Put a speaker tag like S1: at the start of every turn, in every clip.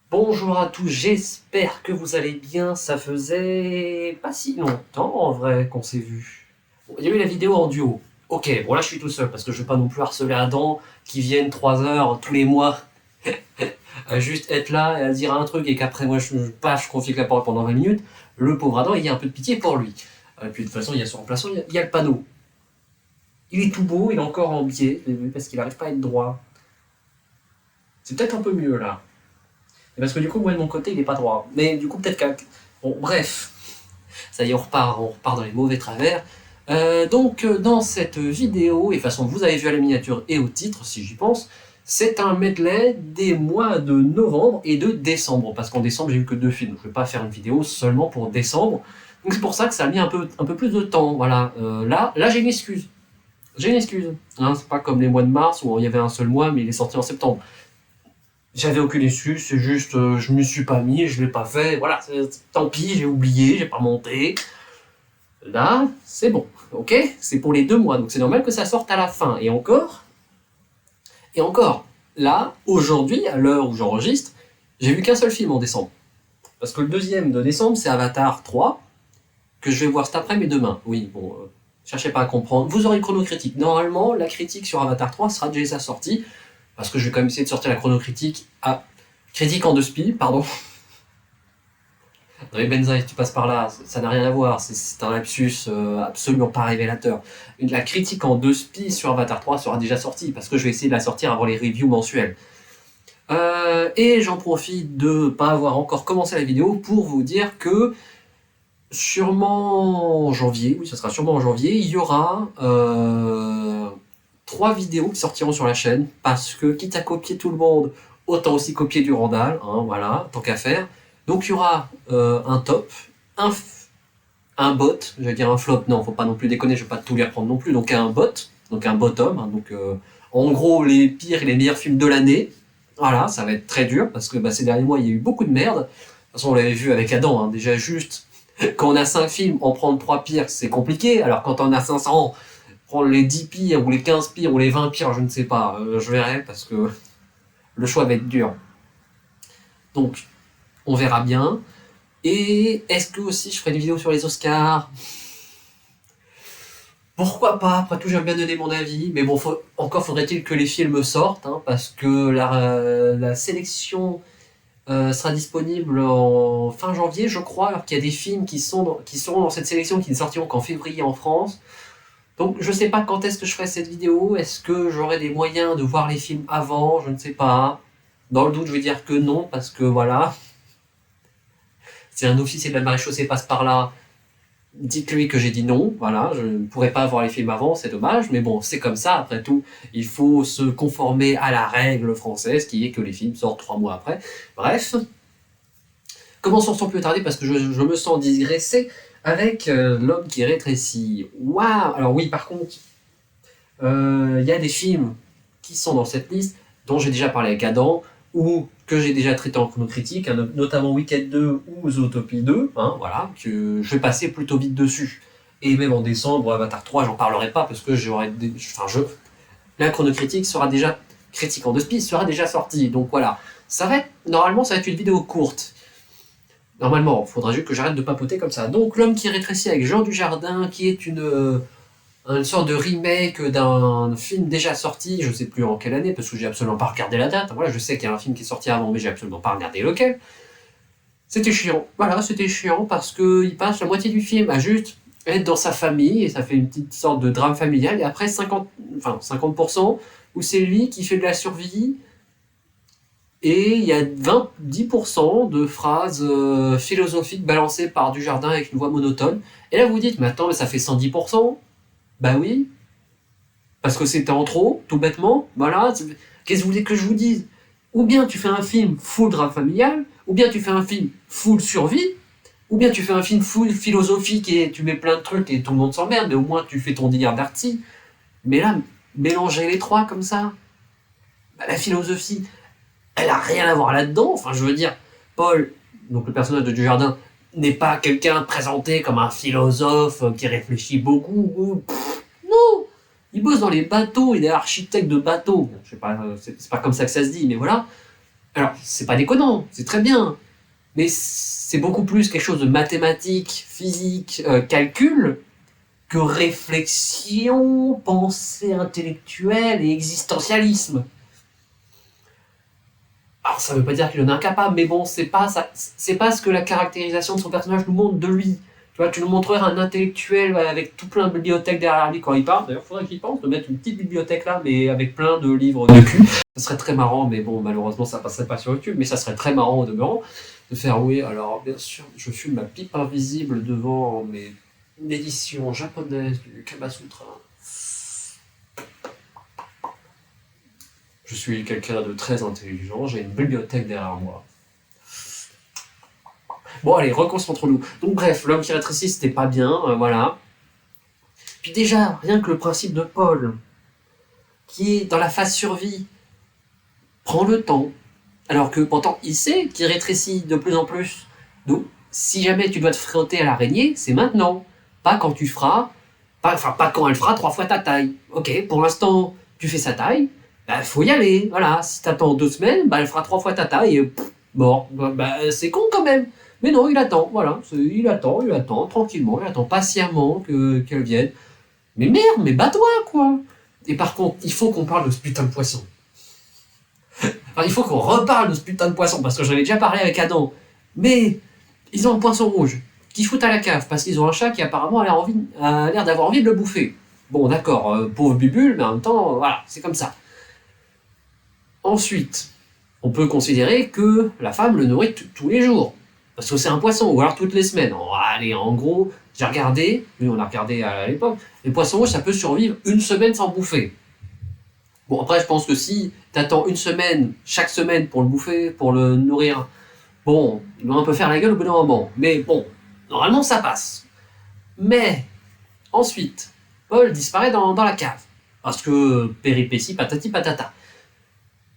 S1: Bonjour à tous, j'espère que vous allez bien. Ça faisait pas si longtemps en vrai qu'on s'est vu. Bon, il y a eu la vidéo en duo. Ok, bon là je suis tout seul parce que je veux pas non plus harceler Adam qui viennent 3 heures tous les mois à juste être là et à dire un truc et qu'après moi je confie que la parole pendant 20 minutes. Le pauvre Adam, il y a un peu de pitié pour lui. Et puis de toute façon, il y a son remplaçant, il y a le panneau. Il est tout beau, il est encore en biais parce qu'il n'arrive pas à être droit. C'est peut-être un peu mieux là. Et parce que du coup, moi de mon côté, il est pas droit. Mais du coup, peut-être qu'à. Bon, bref. Ça y est, on repart dans les mauvais travers. Dans cette vidéo, et de toute façon, vous avez vu à la miniature et au titre, si j'y pense, c'est un medley des mois de novembre et de décembre. Parce qu'en décembre, j'ai vu que 2 films. Je ne vais pas faire une vidéo seulement pour décembre. Donc c'est pour ça que ça a mis un peu plus de temps. Voilà. Là j'ai une excuse. J'ai une excuse. Hein, c'est pas comme les mois de mars où il y avait un seul mois, mais il est sorti en septembre. J'avais aucune excuse, c'est juste je m'y suis pas mis, je l'ai pas fait, voilà, tant pis, j'ai oublié, j'ai pas monté. Là, c'est bon, ok. C'est pour les 2 mois, donc c'est normal que ça sorte à la fin. Et encore, là, aujourd'hui, à l'heure où j'enregistre, j'ai vu qu'un seul film en décembre. Parce que le deuxième de décembre, c'est Avatar 3, que je vais voir cet après-midi et demain. Oui, bon, cherchez pas à comprendre. Vous aurez une chronocritique. Normalement, la critique sur Avatar 3 sera déjà sortie, parce que je vais quand même essayer de sortir la chronocritique à critique en 2 spi, pardon. Non mais Benzaï, tu passes par là, ça n'a rien à voir, c'est un lapsus absolument pas révélateur. La critique en 2 spi sur Avatar 3 sera déjà sortie, parce que je vais essayer de la sortir avant les reviews mensuelles. Et j'en profite de pas avoir encore commencé la vidéo pour vous dire que sûrement en janvier, oui ça sera sûrement en janvier, il y aura 3 vidéos qui sortiront sur la chaîne, parce que quitte à copier tout le monde, autant aussi copier du Randall, hein, voilà, tant qu'à faire. Donc il y aura un top, un, un bot, j'allais dire un flop, non, faut pas non plus déconner, je vais pas tout les reprendre non plus, donc un bot, donc un bottom, hein, donc en gros les pires et les meilleurs films de l'année. Voilà, ça va être très dur, parce que ces derniers mois il y a eu beaucoup de merde. De toute façon on l'avait vu avec Adam, hein, déjà juste, quand on a 5 films, en prendre 3 pires c'est compliqué, alors quand on a 500, prendre les 10 pires, ou les 15 pires, ou les 20 pires, je ne sais pas, je verrai, parce que le choix va être dur. Donc on verra bien. Et est-ce que aussi je ferai une vidéo sur les Oscars? Pourquoi pas? Après tout, j'aime bien donner mon avis, mais bon, encore faudrait-il que les films sortent, hein, parce que la sélection sera disponible en fin janvier, je crois, alors qu'il y a des films qui seront dans cette sélection qui ne sortiront qu'en février en France. Donc je sais pas quand est-ce que je ferai cette vidéo, est-ce que j'aurai des moyens de voir les films avant, je ne sais pas. Dans le doute, je vais dire que non, parce que voilà, si un officier de la maréchaussée passe par là, dites-lui que j'ai dit non, voilà, je ne pourrais pas voir les films avant, c'est dommage, mais bon, c'est comme ça, après tout, il faut se conformer à la règle française qui est que les films sortent 3 mois après. Bref, commençons sans plus tarder parce que je me sens digressé avec L'homme qui rétrécit. Waouh. Alors oui, par contre, il y a des films qui sont dans cette liste, dont j'ai déjà parlé avec Adam, ou que j'ai déjà traité en chronocritique, hein, notamment Wicked 2 ou Zootopie 2, hein, voilà, que je vais passer plutôt vite dessus. Et même en décembre, Avatar 3, j'en parlerai pas parce que la chronocritique sera déjà, critique en 2 spi sera déjà sortie, donc voilà. Normalement, ça va être une vidéo courte. Normalement, il faudra juste que j'arrête de papoter comme ça. Donc, L'homme qui rétrécit avec Jean Dujardin, qui est une sorte de remake d'un film déjà sorti, je sais plus en quelle année, parce que j'ai absolument pas regardé la date. Voilà, je sais qu'il y a un film qui est sorti avant, mais j'ai absolument pas regardé lequel. C'était chiant. Voilà, c'était chiant parce qu'il passe la moitié du film à juste être dans sa famille, et ça fait une petite sorte de drame familial, et après 50% où c'est lui qui fait de la survie, et il y a 10% de phrases philosophiques balancées par Dujardin avec une voix monotone. Et là vous dites, mais attends, mais ça fait 110%. Bah oui, parce que c'était en trop, tout bêtement. Voilà, qu'est-ce que vous voulez que je vous dise? Ou bien tu fais un film full drame familial, ou bien tu fais un film full survie, ou bien tu fais un film full philosophique et tu mets plein de trucs et tout le monde s'emmerde, mais au moins tu fais ton délire d'arty. Mais là, mélanger les trois comme ça, bah, la philosophie, elle a rien à voir là-dedans. Enfin, je veux dire, Paul, donc le personnage de Dujardin, n'est pas quelqu'un présenté comme un philosophe qui réfléchit beaucoup. Non, il bosse dans les bateaux, il est architecte de bateaux. Je sais pas, c'est pas comme ça que ça se dit, mais voilà. Alors, c'est pas déconnant, c'est très bien, mais c'est beaucoup plus quelque chose de mathématique, physique, calcul, que réflexion, pensée intellectuelle et existentialisme. Alors, ça veut pas dire qu'il en est incapable, mais bon, c'est pas ce que la caractérisation de son personnage nous montre de lui. Tu vois, tu nous montrerais un intellectuel avec tout plein de bibliothèques derrière lui quand il parle. D'ailleurs, il faudrait qu'il pense de mettre une petite bibliothèque là, mais avec plein de livres de cul. Ça serait très marrant, mais bon, malheureusement, ça passerait pas sur YouTube, mais ça serait très marrant au demeurant de faire, oui, alors, bien sûr, je fume ma pipe invisible devant mes éditions japonaises du Kamasutra. Je suis quelqu'un de très intelligent, j'ai une bibliothèque derrière moi. Bon, allez, reconcentrons-nous. Donc, bref, l'homme qui rétrécit, c'était pas bien, voilà. Puis déjà, rien que le principe de Paul, qui est dans la phase survie, prend le temps, alors que pourtant, il sait qu'il rétrécit de plus en plus. Donc, si jamais tu dois te frotter à l'araignée, c'est maintenant. Pas quand tu feras, pas quand elle fera 3 fois ta taille. Ok, pour l'instant, tu fais sa taille, bah, faut y aller, voilà. Si t'attends 2 semaines, bah, elle fera 3 fois ta taille, et mort. Bah, c'est con quand même. Mais non, il attend, voilà. Il attend, tranquillement, il attend patiemment qu'elle vienne. Mais merde, mais bats-toi, quoi. Et par contre, il faut qu'on parle de ce putain de poisson. Enfin, il faut qu'on reparle de ce putain de poisson, parce que j'en ai déjà parlé avec Adam. Mais, ils ont un poisson rouge, qui foutent à la cave, parce qu'ils ont un chat qui apparemment a l'air d'avoir envie de le bouffer. Bon, d'accord, pauvre Bubule, mais en même temps, voilà, c'est comme ça. Ensuite, on peut considérer que la femme le nourrit tous les jours. Parce que c'est un poisson, ou alors toutes les semaines. Allez, en gros, j'ai regardé, oui, on a regardé à l'époque, les poissons rouges, ça peut survivre 1 semaine sans bouffer. Bon, après, je pense que si t'attends 1 semaine, chaque semaine, pour le bouffer, pour le nourrir, bon, il va un peu faire la gueule au bout d'un moment. Mais bon, normalement, ça passe. Mais, ensuite, Paul disparaît dans la cave. Parce que péripétie, patati patata.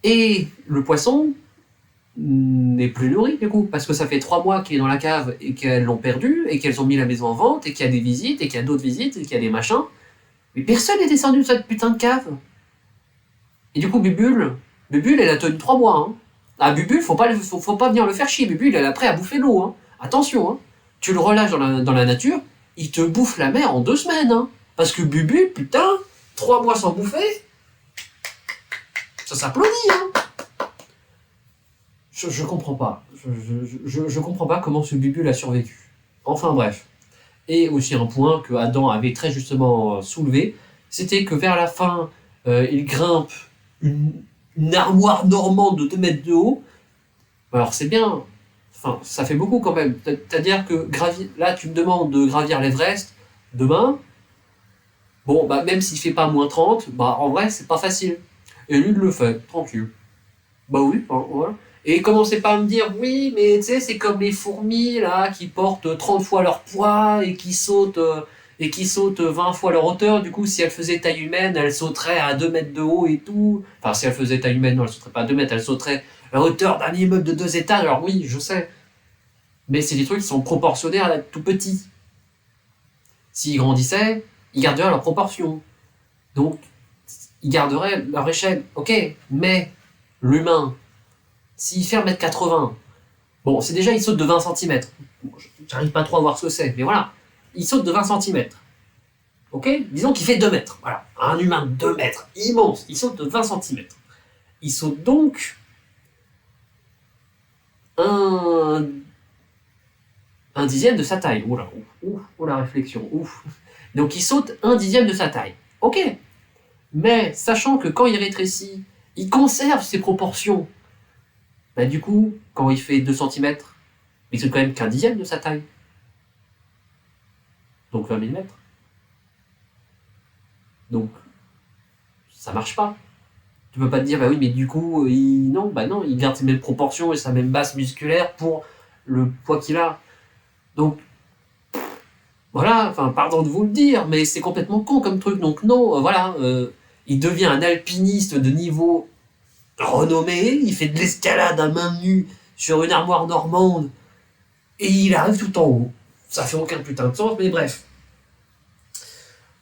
S1: Et le poisson n'est plus nourri, du coup, parce que ça fait 3 mois qu'il est dans la cave et qu'elles l'ont perdu, et qu'elles ont mis la maison en vente, et qu'il y a des visites, et qu'il y a d'autres visites, et qu'il y a des machins. Mais personne n'est descendu de cette putain de cave. Et du coup, Bubule, elle a tenu 3 mois. Hein. Ah, Bubule, faut pas venir le faire chier. Bubule, elle est prêt à bouffer l'eau. Hein. Attention, hein. Tu le relâches dans la nature, il te bouffe la mer en 2 semaines. Hein. Parce que Bubule, putain, 3 mois sans bouffer, ça s'applaudit. Hein. Je comprends pas. Je comprends pas comment ce Bubule a survécu. Enfin bref. Et aussi un point que Adam avait très justement soulevé, c'était que vers la fin, il grimpe une armoire normande de 2 mètres de haut. Alors c'est bien, enfin ça fait beaucoup quand même. C'est-à-dire que là tu me demandes de gravir l'Everest demain, bon bah même s'il fait pas moins 30, bah en vrai c'est pas facile. Et lui il le fait, tranquille. Bah oui, hein, voilà. Et commencez pas à me dire, oui, mais tu sais, c'est comme les fourmis, là, qui portent 30 fois leur poids et qui sautent 20 fois leur hauteur. Du coup, si elles faisaient taille humaine, elles sauteraient à 2 mètres de haut et tout. Enfin, si elles faisaient taille humaine, non, elles sauteraient pas à 2 mètres, elles sauteraient à la hauteur d'un immeuble de 2 étages. Alors oui, je sais. Mais c'est des trucs qui sont proportionnés à tout petit. S'ils grandissaient, ils garderaient leur proportion. Donc, ils garderaient leur échelle. Ok, mais l'humain, s'il fait 1m80, bon, c'est déjà, il saute de 20 cm. Bon, j'arrive pas trop à voir ce que c'est, mais voilà. Il saute de 20 cm. Ok. Disons qu'il fait 2 mètres. Voilà. Un humain de 2 mètres, immense. Il saute de 20 cm. Il saute donc un dixième de sa taille. Oula, ouf, la réflexion, ouf. Donc il saute un dixième de sa taille. Ok. Mais sachant que quand il rétrécit, il conserve ses proportions. Bah du coup, quand il fait 2 cm, il saute quand même qu'un dixième de sa taille. Donc 20 mm. Donc, ça marche pas. Tu peux pas te dire, bah oui, mais du coup, non, il garde ses mêmes proportions et sa même base musculaire pour le poids qu'il a. Donc, voilà, enfin, pardon de vous le dire, mais c'est complètement con comme truc. Donc non, voilà, il devient un alpiniste de niveau renommé, il fait de l'escalade à main nue sur une armoire normande, et il arrive tout en haut. Ça fait aucun putain de sens, mais bref.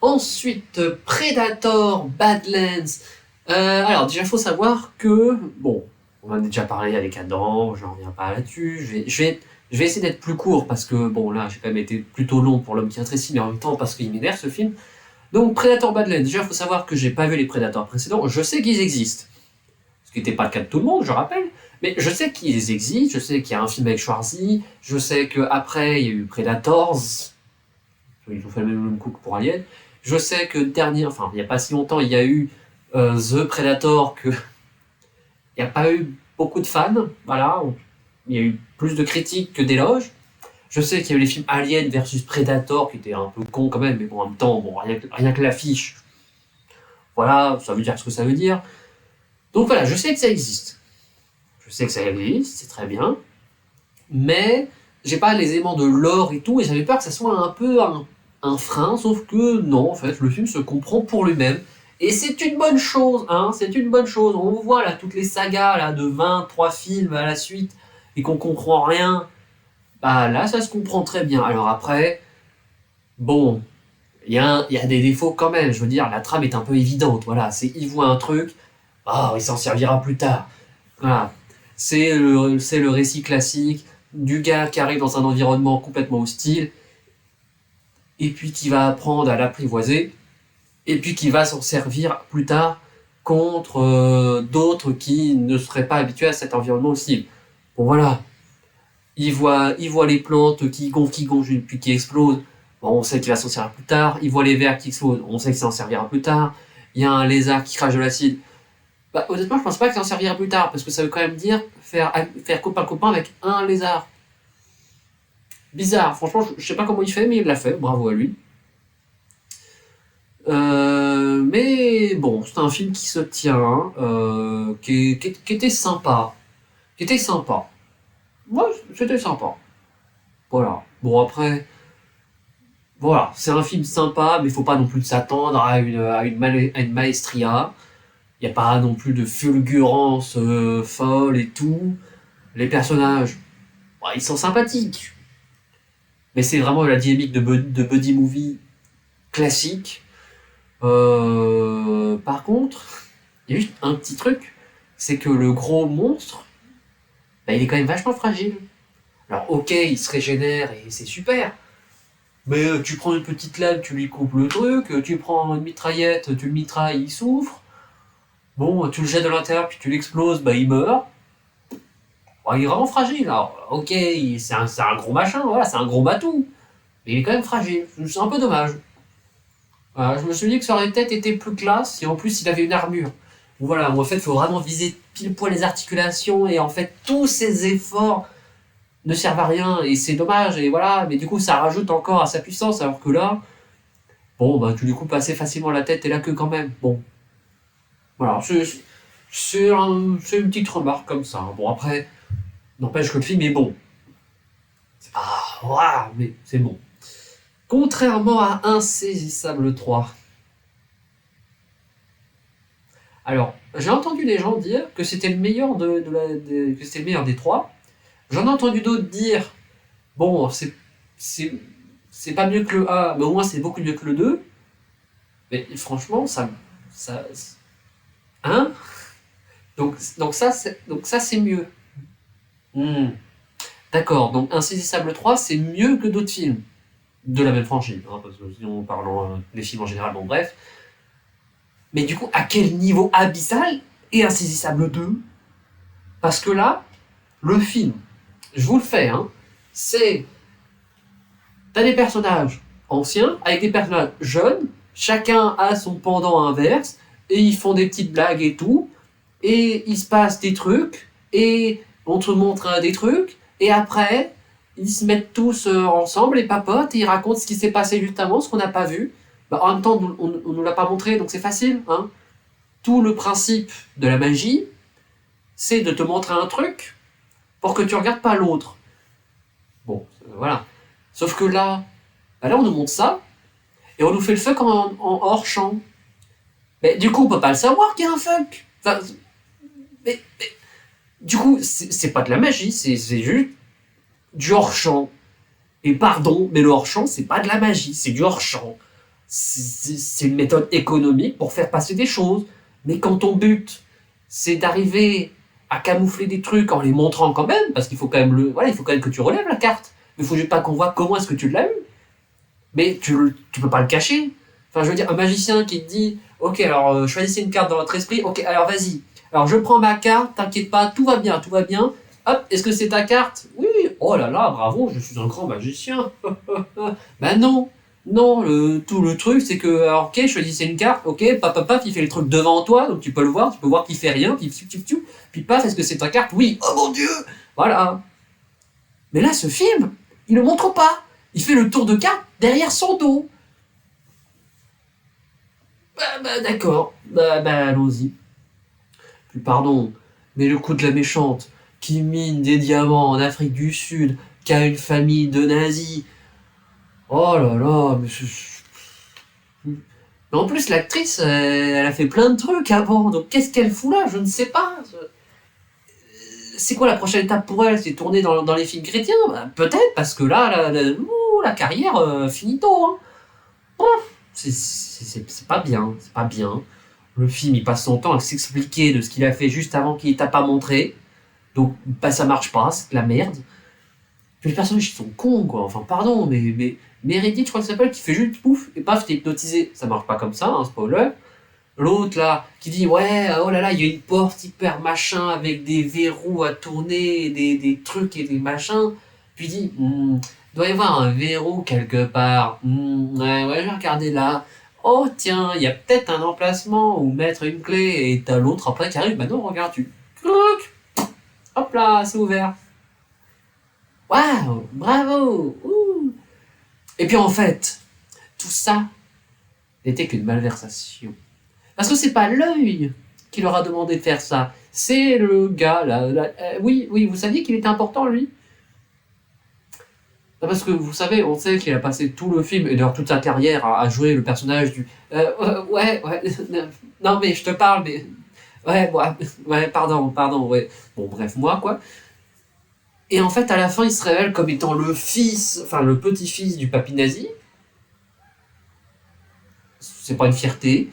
S1: Ensuite, Predator, Badlands. Alors, déjà, il faut savoir que, bon, On en a déjà parlé avec Adam, je reviens pas là-dessus. Je vais essayer d'être plus court parce que, bon, là, j'ai quand même été plutôt long pour L'Homme qui rétrécit, mais en même temps parce qu'il m'énerve ce film. Donc, Predator Badlands, déjà, il faut savoir que j'ai pas vu les Predators précédents. Je sais qu'ils existent. Ce qui n'était pas le cas de tout le monde, je rappelle. Mais je sais qu'ils existent, je sais qu'il y a un film avec Schwarzy, je sais qu'après, il y a eu Predators. Ils ont fait le même coup que pour Alien. Je sais que il n'y a pas si longtemps, il y a eu The Predator que il n'y a pas eu beaucoup de fans, voilà. Il y a eu plus de critiques que d'éloges. Je sais qu'il y a eu les films Alien versus Predator qui étaient un peu cons quand même, mais bon, en même temps, bon, rien que l'affiche, voilà, ça veut dire ce que ça veut dire. Donc voilà, je sais que ça existe. Je sais que ça existe, c'est très bien. Mais j'ai pas les éléments de lore et tout, et j'avais peur que ça soit un peu un frein, sauf que non, en fait, le film se comprend pour lui-même. Et c'est une bonne chose, hein, c'est une bonne chose. On voit là toutes les sagas là, de 23 films à la suite et qu'on comprend rien. Bah là, ça se comprend très bien. Alors après, bon, il y a des défauts quand même. Je veux dire, la trame est un peu évidente. Voilà, il voit un truc, il s'en servira plus tard. Voilà, c'est le récit classique du gars qui arrive dans un environnement complètement hostile et puis qui va apprendre à l'apprivoiser et puis qui va s'en servir plus tard contre d'autres qui ne seraient pas habitués à cet environnement hostile. Bon voilà, il voit les plantes qui gonflent puis qui explosent. Bon, on sait qu'il va s'en servir plus tard. Il voit les vers qui explosent. On sait qu'il s'en servira plus tard. Il y a un lézard qui crache de l'acide. Bah, honnêtement, je pense pas qu'il s'en servira plus tard parce que ça veut quand même dire faire copain-copain avec un lézard. Bizarre. Franchement, je sais pas comment il fait, mais il l'a fait. Bravo à lui. Mais bon, c'est un film qui se tient, qui était sympa. Qui était sympa. Ouais, c'était sympa. Voilà. Bon, après, voilà, c'est un film sympa, mais il faut pas non plus s'attendre à une maestria. Il n'y a pas non plus de fulgurance folle et tout. Les personnages, ouais, ils sont sympathiques. Mais c'est vraiment la dynamique de buddy movie classique. Par contre, il y a juste un petit truc, c'est que le gros monstre, bah, il est quand même vachement fragile. Alors ok, il se régénère et c'est super. Mais tu prends une petite lame, tu lui coupes le truc, tu prends une mitraillette, tu le mitrailles, il souffre. Bon, tu le jettes de l'intérieur, puis tu l'exploses, bah il meurt. Bon, il est vraiment fragile. Alors, ok, c'est un gros machin, voilà, c'est un gros matou. Mais il est quand même fragile. C'est un peu dommage. Voilà, je me suis dit que ça aurait peut-être été plus classe, et en plus il avait une armure. Bon, voilà, en fait, il faut vraiment viser pile poil les articulations, et en fait, tous ces efforts ne servent à rien, et c'est dommage, et voilà, mais du coup, ça rajoute encore à sa puissance, alors que là, bon, bah, tu lui coupes assez facilement la tête et la queue quand même. Bon, voilà, c'est une petite remarque comme ça. Bon, après, n'empêche que le film est bon. C'est pas, waouh, mais c'est bon. Contrairement à Insaisissable 3. Alors, j'ai entendu des gens dire que c'était le meilleur que c'était le meilleur des trois. J'en ai entendu d'autres dire, bon, c'est, c'est pas mieux que le 1, mais au moins c'est beaucoup mieux que le 2. Mais franchement, ça, hein? Donc ça c'est mieux. Hmm. D'accord, donc Insaisissable 3, c'est mieux que d'autres films de la même franchise, hein, parce que sinon, parlons des films en général, bon bref. Mais du coup, à quel niveau abyssal est Insaisissable 2? Parce que là, le film, je vous le fais, hein, c'est... T'as des personnages anciens avec des personnages jeunes, chacun a son pendant inverse, et ils font des petites blagues et tout, et il se passe des trucs, et on te montre des trucs, et après, ils se mettent tous ensemble, et papotent, et ils racontent ce qui s'est passé juste avant, ce qu'on n'a pas vu. Bah, en même temps, on ne nous l'a pas montré, donc c'est facile. Hein. Tout le principe de la magie, c'est de te montrer un truc pour que tu regardes pas l'autre. Bon, voilà. Sauf que là, bah là, on nous montre ça, et on nous fait le fuck en hors champ. Mais du coup, on peut pas le savoir qu'il y a un fuck. Enfin, mais du coup, c'est pas de la magie, c'est juste du hors-champ. Et pardon, mais le hors-champ, c'est pas de la magie, c'est du hors-champ. C'est une méthode économique pour faire passer des choses. Mais quand ton but, c'est d'arriver à camoufler des trucs en les montrant quand même, parce qu'il faut quand même il faut quand même que tu relèves la carte. Il faut juste pas qu'on voit comment est-ce que tu l'as eu. Mais tu peux pas le cacher. Enfin, je veux dire, un magicien qui te dit, ok, alors choisissez une carte dans votre esprit, ok, alors vas-y. Alors je prends ma carte, t'inquiète pas, tout va bien, tout va bien. Hop, est-ce que c'est ta carte? Oui, oh là là, bravo, je suis un grand magicien. Ben non, non, tout le truc c'est que, alors, ok, choisissez une carte, ok, paf, paf, paf, il fait le truc devant toi, donc tu peux le voir, tu peux voir qu'il fait rien, puis paf, est-ce que c'est ta carte? Oui, oh mon dieu. Voilà. Mais là, ce film, il le montre pas. Il fait le tour de carte derrière son dos. D'accord, allons-y. Puis pardon, mais le coup de la méchante, qui mine des diamants en Afrique du Sud, qui a une famille de nazis. Oh là là, mais en plus, l'actrice, elle a fait plein de trucs avant, donc qu'est-ce qu'elle fout là? Je ne sais pas. C'est quoi la prochaine étape pour elle? C'est tourner dans les films chrétiens? Peut-être, parce que là, la carrière, finito. Hein. C'est pas bien, c'est pas bien. Le film, il passe son temps à s'expliquer de ce qu'il a fait juste avant qu'il t'a pas montré. Donc, ça marche pas, c'est de la merde. Puis les personnages, ils sont cons, quoi. Enfin, pardon, mais Meredith, je crois que ça s'appelle, qui fait juste pouf, et paf, t'es hypnotisé. Ça marche pas comme ça, hein, spoiler. L'autre, là, qui dit, ouais, oh là là, il y a une porte hyper machin avec des verrous à tourner, des trucs et des machins. Puis il dit, doit y avoir un verrou quelque part. Ouais, je vais regarder là. Oh, tiens, il y a peut-être un emplacement où mettre une clé, et t'as l'autre après qui arrive. Bah non, regarde, tu. Hop là, c'est ouvert. Waouh, bravo. Ouh. Et puis en fait, tout ça n'était qu'une malversation. Parce que c'est pas l'œil qui leur a demandé de faire ça. C'est le gars, là. Oui, vous saviez qu'il était important, lui? Parce que vous savez, on sait qu'il a passé tout le film, et d'ailleurs toute sa carrière, à jouer le personnage du... ouais, non mais je te parle, mais... Ouais, pardon, ouais. Bon, bref, moi, quoi. Et en fait, à la fin, il se révèle comme étant le fils, enfin le petit-fils du papy nazi. C'est pas une fierté.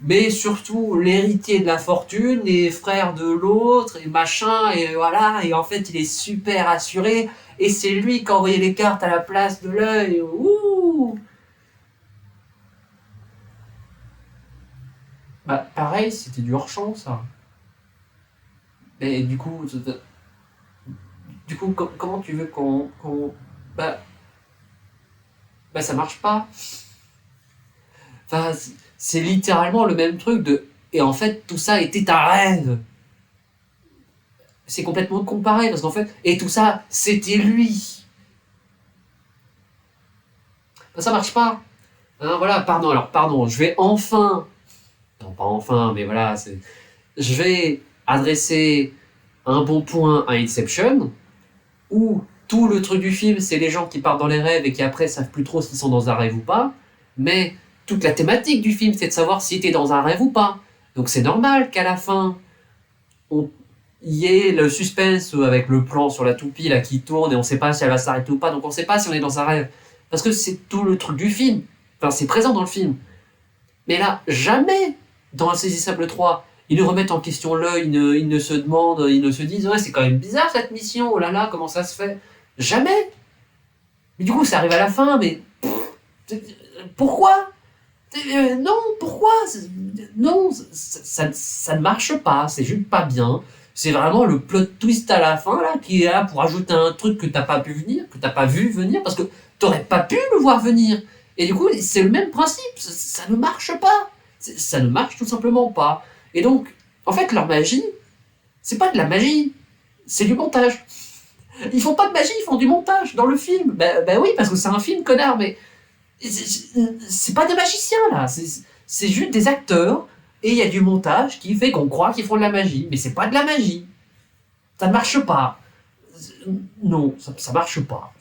S1: Mais surtout l'héritier de la fortune, et frère de l'autre, et machin, et voilà, et en fait il est super assuré, et c'est lui qui a envoyé les cartes à la place de l'œil. Ouh. Bah pareil, c'était du hors-champ ça. Mais du coup, comment tu veux bah, ça marche pas. Enfin, c'est littéralement le même truc de... Et en fait, tout ça était un rêve. C'est complètement comparé, parce qu'en fait... Et tout ça, c'était lui. Ben, ça marche pas. Hein, voilà, pardon, je vais enfin... Non, pas enfin, mais voilà, je vais adresser un bon point à Inception, où tout le truc du film, c'est les gens qui partent dans les rêves et qui après savent plus trop s'ils sont dans un rêve ou pas, mais toute la thématique du film, c'est de savoir si t'es dans un rêve ou pas. Donc c'est normal qu'à la fin, il y ait le suspense avec le plan sur la toupie là qui tourne et on sait pas si elle va s'arrêter ou pas, donc on sait pas si on est dans un rêve. Parce que c'est tout le truc du film. Enfin, c'est présent dans le film. Mais là, jamais dans Insaisissable 3, ils ne remettent en question l'œil, ils ne se demandent, ils ne se disent ouais, c'est quand même bizarre cette mission, oh là là, comment ça se fait? Jamais. Mais du coup, ça arrive à la fin, mais pourquoi? Non, pourquoi? Non, ça ne marche pas, c'est juste pas bien. C'est vraiment le plot twist à la fin là qui est là pour ajouter un truc que t'as pas pu venir, que t'as pas vu venir, parce que t'aurais pas pu le voir venir. Et du coup, c'est le même principe, ça ne marche pas. Ça ne marche tout simplement pas. Et donc, en fait, leur magie, c'est pas de la magie, c'est du montage. Ils font pas de magie, ils font du montage dans le film. Ben oui, parce que c'est un film, connard, mais c'est pas des magiciens là, c'est juste des acteurs, et il y a du montage qui fait qu'on croit qu'ils font de la magie, mais c'est pas de la magie. Ça ne marche pas. Non, ça marche pas.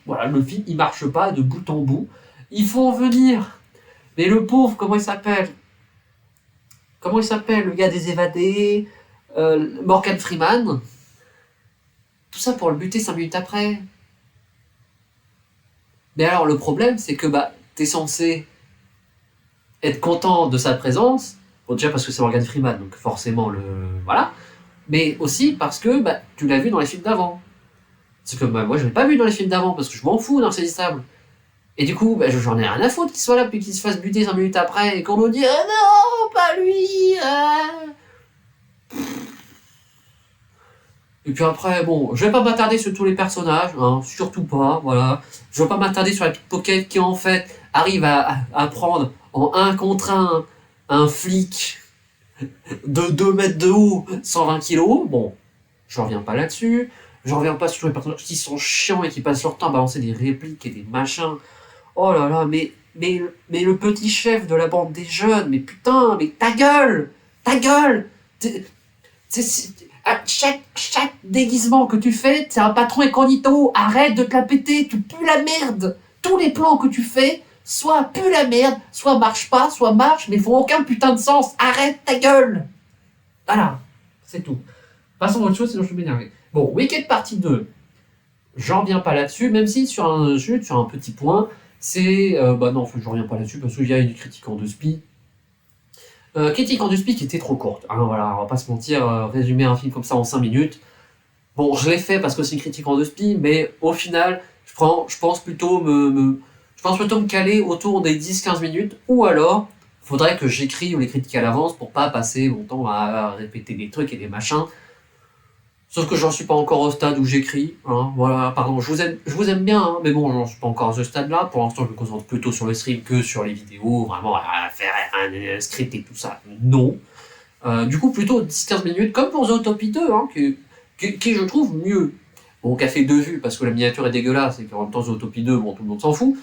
S1: Voilà, le film, il marche pas de bout en bout. Ils font venir. Mais le pauvre, comment il s'appelle? Comment il s'appelle, le gars des évadés? Morgan Freeman. Tout ça pour le buter 5 minutes après. Mais alors, le problème, c'est que t'es censé être content de sa présence. Bon, déjà parce que c'est Morgan Freeman, donc forcément, voilà. mais aussi parce que bah, tu l'as vu dans les films d'avant. Parce que bah, moi, je l'ai pas vu dans les films d'avant, parce que je m'en fous d'insaisissable. Et du coup, bah, j'en ai rien à foutre qu'il soit là, puis qu'il se fasse buter 5 minutes après, et qu'on nous dit « Ah non, pas lui ah. !» Et puis après, bon, je vais pas m'attarder sur tous les personnages, hein, surtout pas, voilà. Je vais pas m'attarder sur la pickpocket qui, en fait, arrive à prendre en un contre un flic de 2 mètres de haut, 120 kilos. Bon, je reviens pas là-dessus. Je reviens pas sur les personnages qui sont chiants et qui passent leur temps à balancer des répliques et des machins. Oh là là, mais le petit chef de la bande des jeunes, mais putain, mais ta gueule! Ta gueule! À chaque déguisement que tu fais, c'est un patron incognito. Arrête de te la péter, tu pues la merde. Tous les plans que tu fais, soit puent la merde, soit marchent pas, soit marchent, mais font aucun putain de sens. Arrête ta gueule. Voilà, c'est tout. Passons à autre chose, sinon je vais m'énerver. Bon, Wicked partie 2. J'en reviens pas là-dessus, même si sur un petit point, c'est... bah non, en fait, je reviens pas là-dessus, parce qu'il y a une critique en 2 spi. Critique en 2 spi qui était trop courte. Alors voilà, on va pas se mentir, résumer un film comme ça en 5 minutes. Bon, je l'ai fait parce que c'est une critique en 2 spi, mais au final, je pense plutôt me caler autour des 10-15 minutes, ou alors, faudrait que j'écrive les critiques à l'avance pour pas passer mon temps à répéter des trucs et des machins. Sauf que j'en suis pas encore au stade où j'écris, hein, voilà, pardon, je vous aime bien, hein, mais bon, j'en suis pas encore à ce stade-là. Pour l'instant, je me concentre plutôt sur le stream que sur les vidéos, vraiment, à faire un script et tout ça, non. Du coup, plutôt 10-15 minutes, comme pour Zootopie 2, hein, qui je trouve mieux. Bon, qui a fait 2 vues, parce que la miniature est dégueulasse, et qu'en même temps, Zootopie 2, bon, tout le monde s'en fout.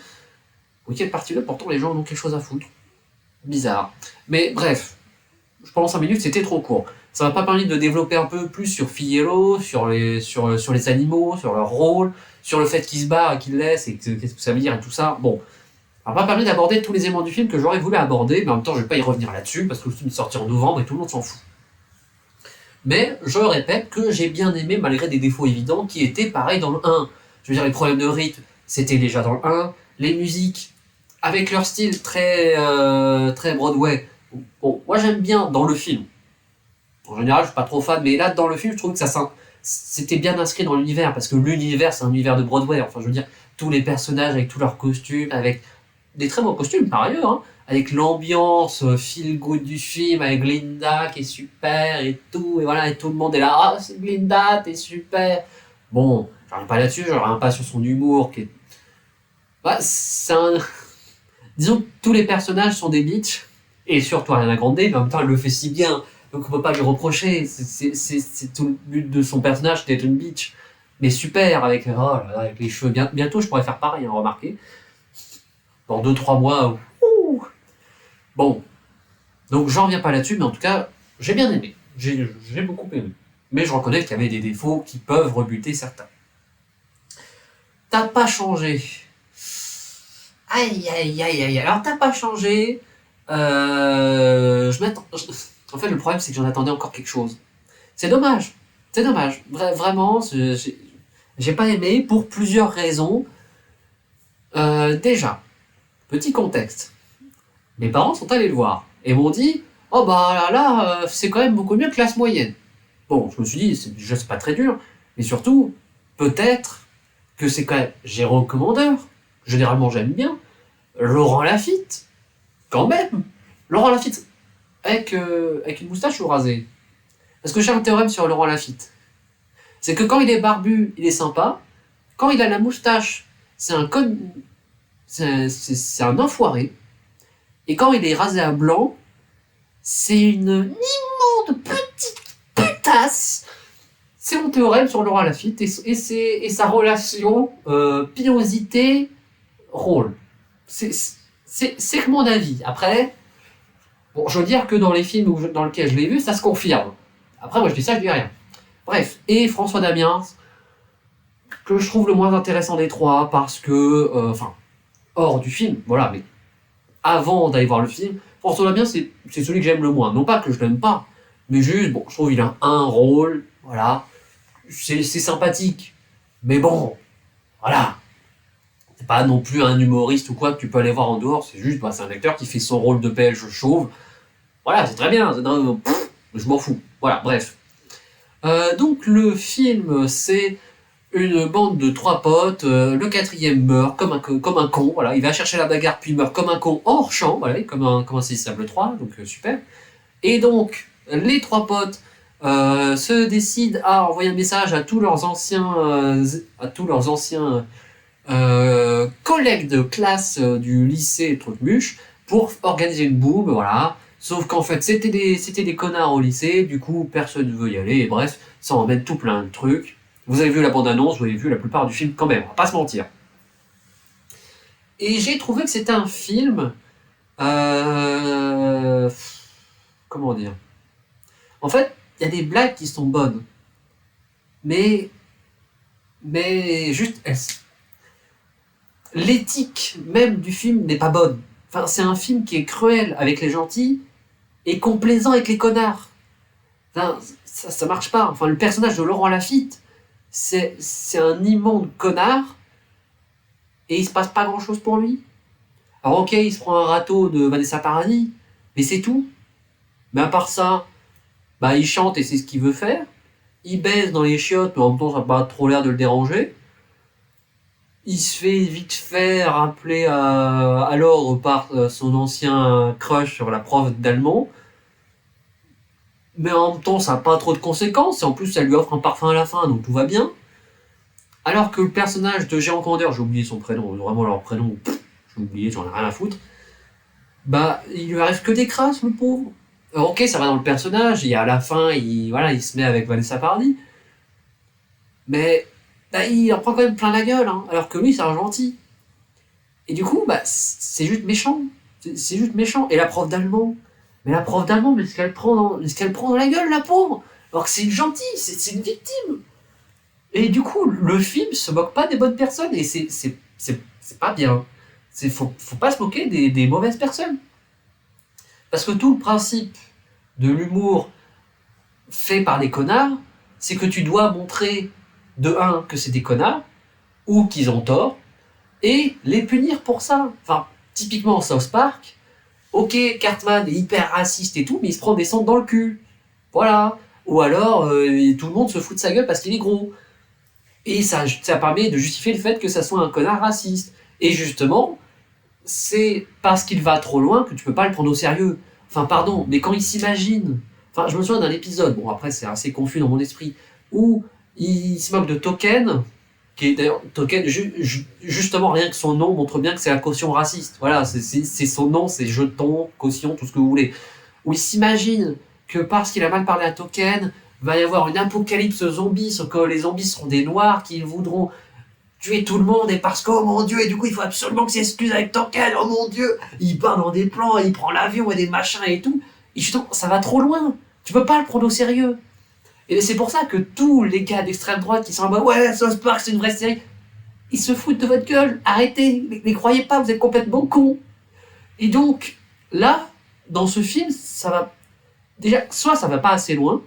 S1: Weekend partie 2, pourtant, les gens en ont quelque chose à foutre. Bizarre. Mais bref, pendant 5 minutes, c'était trop court. Ça m'a pas permis de développer un peu plus sur Figaro, sur les animaux, sur leur rôle, sur le fait qu'ils se barrent, qu'ils laissent, et qu'est-ce que ça veut dire et tout ça. Bon, ça m'a pas permis d'aborder tous les éléments du film que j'aurais voulu aborder, mais en même temps, je vais pas y revenir là-dessus, parce que le film est sorti en novembre et tout le monde s'en fout. Mais je répète que j'ai bien aimé, malgré des défauts évidents, qui étaient pareils dans le 1. Je veux dire, les problèmes de rythme, c'était déjà dans le 1. Les musiques, avec leur style très Broadway. Bon, moi j'aime bien dans le film. En général, je suis pas trop fan, mais là, dans le film, je trouve que c'était bien inscrit dans l'univers, parce que l'univers, c'est un univers de Broadway. Enfin, je veux dire, tous les personnages avec tous leurs costumes, avec des très beaux costumes par ailleurs, hein, avec l'ambiance feel good du film, avec Glinda qui est super et tout, et voilà, et tout le monde est là, ah, c'est Glinda, t'es super. Bon, je reviens pas là-dessus, je reviens pas sur son humour qui est. Bah, c'est un. Disons que tous les personnages sont des bitches, et surtout Ariana Grande, mais en même temps, elle le fait si bien. Donc on peut pas lui reprocher, c'est tout le but de son personnage d'être une bitch. Mais super, avec, oh là là, avec les cheveux. Bientôt je pourrais faire pareil, hein, remarquez. Dans 2-3 mois. Ouh. Bon, donc j'en reviens pas là-dessus, mais en tout cas, j'ai bien aimé. J'ai beaucoup aimé. Mais je reconnais qu'il y avait des défauts qui peuvent rebuter certains. T'as pas changé. Aïe aïe aïe aïe. Alors t'as pas changé. En fait, le problème, c'est que j'en attendais encore quelque chose. C'est dommage. C'est dommage. Vraiment, j'ai pas aimé pour plusieurs raisons. Déjà, petit contexte. Mes parents sont allés le voir et m'ont dit « Oh bah là, c'est quand même beaucoup mieux que classe moyenne. » Bon, je me suis dit, c'est pas très dur, mais surtout, peut-être que c'est quand même Jérôme Commandeur, généralement j'aime bien, Laurent Lafitte, quand même. Laurent Lafitte, avec une moustache ou rasée. Parce que j'ai un théorème sur Laurent Lafitte. C'est que quand il est barbu, il est sympa. Quand il a la moustache, c'est un enfoiré. Et quand il est rasé à blanc, c'est une immonde petite putasse. C'est mon théorème sur Laurent Lafitte et sa relation pilosité-rôle. C'est que mon avis. Après, bon, je veux dire que dans les films dans lesquels je l'ai vu, ça se confirme. Après, moi je dis ça, je dis rien. Bref, et François Damiens, que je trouve le moins intéressant des trois, parce que, hors du film, voilà, mais avant d'aller voir le film, François Damiens, c'est celui que j'aime le moins. Non pas que je l'aime pas, mais juste, bon, je trouve qu'il a un rôle, voilà, c'est sympathique, mais bon, voilà. C'est pas non plus un humoriste ou quoi que tu peux aller voir en dehors, c'est juste, c'est un acteur qui fait son rôle de belge chauve, voilà, c'est très bien, je m'en fous, voilà, bref. Donc le film, c'est une bande de trois potes, le quatrième meurt comme un con, voilà, il va chercher la bagarre puis meurt comme un con hors champ, voilà, comme un Sable 3, donc super. Et donc, les trois potes se décident à envoyer un message à tous leurs anciens collègues de classe du lycée Trucmuche pour organiser une boum, voilà. Sauf qu'en fait, c'était des connards au lycée, du coup, personne ne veut y aller, et bref, ça emmène tout plein de trucs. Vous avez vu la bande-annonce, vous avez vu la plupart du film quand même, on va pas se mentir. Et j'ai trouvé que c'était un film... comment dire? En fait, il y a des blagues qui sont bonnes, mais... Mais juste, l'éthique même du film n'est pas bonne. Enfin, c'est un film qui est cruel avec les gentils et complaisant avec les connards. Enfin, ça marche pas. Enfin, le personnage de Laurent Lafitte, c'est un immonde connard et il se passe pas grand chose pour lui. Alors ok, il se prend un râteau de Vanessa Paradis, mais c'est tout. Mais à part ça, bah il chante et c'est ce qu'il veut faire. Il baise dans les chiottes, mais en même temps ça n'a pas trop l'air de le déranger. Il se fait vite fait rappeler à l'ordre par son ancien crush sur la prof d'allemand. Mais en même temps, ça n'a pas trop de conséquences, et en plus, ça lui offre un parfum à la fin, donc tout va bien. Alors que le personnage de Géant Commandeur, j'ai oublié son prénom, vraiment leur prénom, j'ai oublié, j'en ai rien à foutre, bah, il lui arrive que des crasses, le pauvre. Alors, ok, ça va dans le personnage, et à la fin, il se met avec Vanessa Paradis, mais bah, il en prend quand même plein la gueule, hein, alors que lui, c'est un gentil. Et du coup, bah, c'est juste méchant. C'est juste méchant. Et la prof d'allemand. Mais la prof d'allemand, mais ce qu'elle prend dans la gueule, la pauvre. Alors que c'est une gentille, c'est une victime. Et du coup, le film se moque pas des bonnes personnes. Et c'est pas bien. Faut pas se moquer des mauvaises personnes. Parce que tout le principe de l'humour fait par des connards, c'est que tu dois montrer, de un, que c'est des connards, ou qu'ils ont tort, et les punir pour ça. Enfin, typiquement South Park, ok, Cartman est hyper raciste et tout, mais il se prend des sondes dans le cul. Voilà. Ou alors, tout le monde se fout de sa gueule parce qu'il est gros. Et ça permet de justifier le fait que ça soit un connard raciste. Et justement, c'est parce qu'il va trop loin que tu peux pas le prendre au sérieux. Enfin, pardon, mais quand il s'imagine... Enfin, je me souviens d'un épisode, bon après c'est assez confus dans mon esprit, où il se moque de Token, qui est d'ailleurs Token, justement rien que son nom montre bien que c'est la caution raciste. Voilà, c'est son nom, c'est jeton, caution, tout ce que vous voulez. Où il s'imagine que parce qu'il a mal parlé à Token, va y avoir une apocalypse zombie, sauf que les zombies seront des noirs qui voudront tuer tout le monde, et parce que, oh mon dieu, et du coup il faut absolument que s'excuse avec Token, oh mon dieu, il part dans des plans, il prend l'avion et des machins et tout, et justement, ça va trop loin, tu peux pas le prendre au sérieux. Et c'est pour ça que tous les gars d'extrême droite qui sont en mode ouais, South Park c'est une vraie série, ils se foutent de votre gueule, arrêtez, les croyez pas, vous êtes complètement cons. Et donc, là, dans ce film, ça va. Déjà, soit ça va pas assez loin,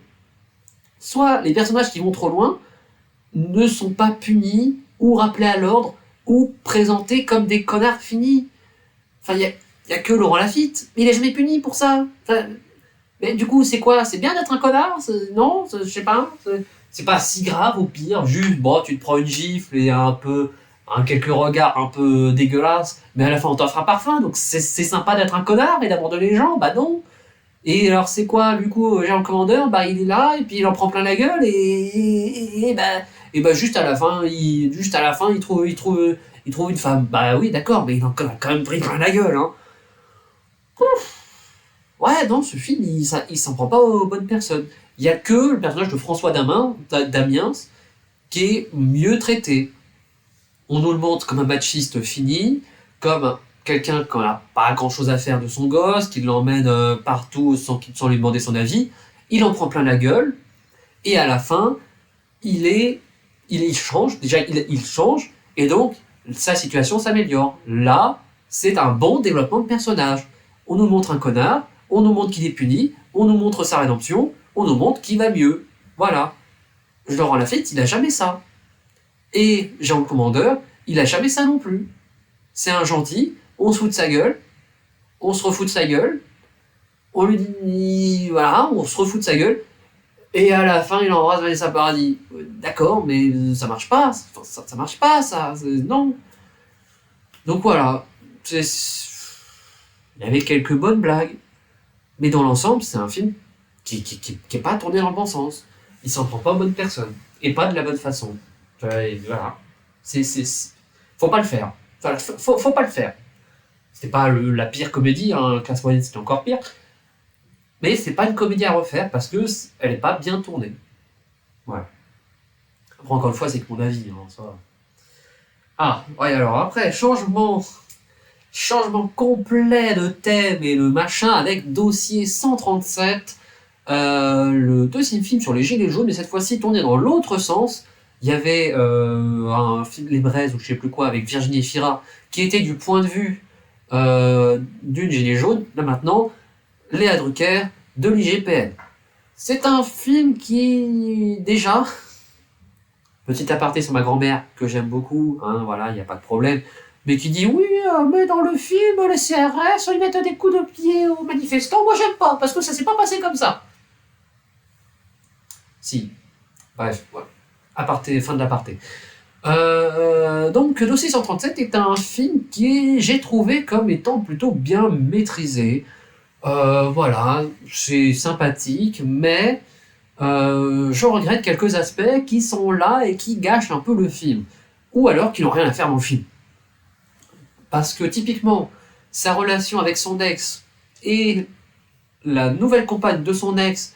S1: soit les personnages qui vont trop loin ne sont pas punis, ou rappelés à l'ordre, ou présentés comme des connards finis. Enfin, y a que Laurent Lafitte, mais il est jamais puni pour ça. Enfin, mais du coup, c'est quoi? C'est bien d'être un connard? Non? Je sais pas. C'est pas si grave, au pire. Juste, bon, tu te prends une gifle et quelques regards un peu dégueulasses, mais à la fin, on t'offre un parfum, donc c'est sympa d'être un connard et d'abandonner les gens? Bah non. Et alors, c'est quoi, du coup, Jean le Commandeur? Bah, il est là, et puis il en prend plein la gueule, et bah, juste à la fin, il trouve une femme. Bah oui, d'accord, mais il en a quand même pris plein la gueule, hein. Ouais, non, ce film, il s'en prend pas aux bonnes personnes. Il y a que le personnage de François Damiens qui est mieux traité. On nous le montre comme un machiste fini, comme quelqu'un qui n'a pas grand chose à faire de son gosse, qui l'emmène partout sans lui demander son avis. Il en prend plein la gueule, et à la fin, il change, déjà il change, et donc sa situation s'améliore. Là, c'est un bon développement de personnage. On nous montre un connard, on nous montre qu'il est puni, on nous montre sa rédemption, on nous montre qu'il va mieux. Voilà. Laurent Lafitte, il a jamais ça. Et Jean le Commandeur, il a jamais ça non plus. C'est un gentil, on se fout de sa gueule, on se refout de sa gueule, on lui dit, voilà, on se refout de sa gueule, Et à la fin, il embrasse Vanessa Paradis. D'accord, mais ça marche pas. Ça marche pas, ça. Non. Donc voilà. Il y avait quelques bonnes blagues. Mais dans l'ensemble, c'est un film qui est pas tourné dans le bon sens. Il s'en prend pas aux bonnes personnes. Et pas de la bonne façon. Et voilà. Faut pas le faire. Enfin, faut pas le faire. C'était pas la pire comédie, hein. Classe moyenne c'était encore pire. Mais c'est pas une comédie à refaire parce que elle est pas bien tournée. Voilà. Après, encore une fois, c'est que mon avis. Hein, ça. Ah, ouais, alors après, changement complet de thème et le machin avec Dossier 137, le deuxième film sur les Gilets jaunes, mais cette fois-ci tourné dans l'autre sens. Il y avait un film Les Braises ou je sais plus quoi avec Virginie Fira qui était du point de vue d'une gilet jaune. Là maintenant, Léa Drucker de l'IGPN. C'est un film qui, déjà, petit aparté sur ma grand-mère, que j'aime beaucoup, hein, voilà, il n'y a pas de problème, mais qui dit oui, mais dans le film, les CRS, ils mettent des coups de pied aux manifestants. Moi, j'aime pas, parce que ça s'est pas passé comme ça. Si. Bref, voilà. Aparté, fin de l'aparté. Donc, Dossier 137 est un film qui j'ai trouvé comme étant plutôt bien maîtrisé. Voilà, c'est sympathique, mais je regrette quelques aspects qui sont là et qui gâchent un peu le film. Ou alors qui n'ont rien à faire dans le film. Parce que typiquement, sa relation avec son ex et la nouvelle compagne de son ex,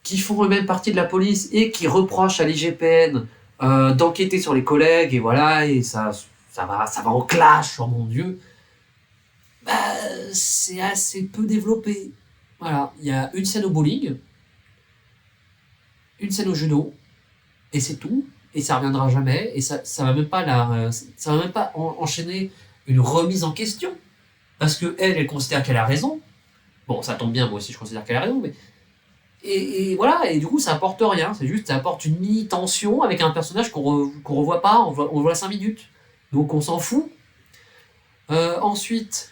S1: qui font eux-mêmes partie de la police et qui reprochent à l'IGPN d'enquêter sur les collègues, et voilà, et ça va en clash, oh mon Dieu. Bah, c'est assez peu développé. Voilà, il y a une scène au bowling, une scène au judo, et c'est tout. Et ça reviendra jamais. Et ça va même pas ça va même pas enchaîner une remise en question, parce que elle considère qu'elle a raison. Bon, ça tombe bien, moi aussi je considère qu'elle a raison, mais et voilà. Et du coup, ça apporte rien. C'est juste, ça apporte une mini tension avec un personnage qu'on revoit pas. On voit 5 minutes, donc on s'en fout. Ensuite.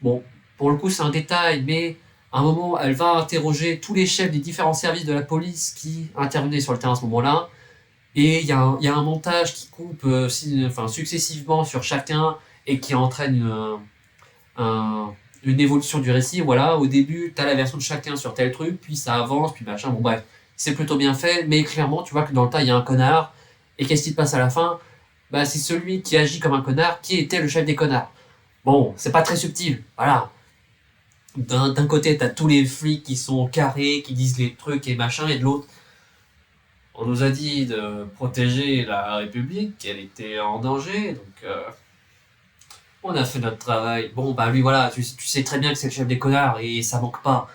S1: Bon, pour le coup, c'est un détail, mais à un moment, elle va interroger tous les chefs des différents services de la police qui intervenaient sur le terrain à ce moment-là. Et il y a un montage qui coupe successivement sur chacun et qui entraîne une évolution du récit. Voilà, au début, tu as la version de chacun sur tel truc, puis ça avance, puis machin. Bon, bref, c'est plutôt bien fait, mais clairement, tu vois que dans le tas, il y a un connard. Et qu'est-ce qui se passe à la fin? Bah, c'est celui qui agit comme un connard qui était le chef des connards. Bon, c'est pas très subtil, voilà. D'un côté, t'as tous les flics qui sont carrés, qui disent les trucs et machin, et de l'autre, on nous a dit de protéger la République, qu'elle était en danger, donc on a fait notre travail. Bon, bah lui, voilà, tu sais très bien que c'est le chef des connards, et ça manque pas.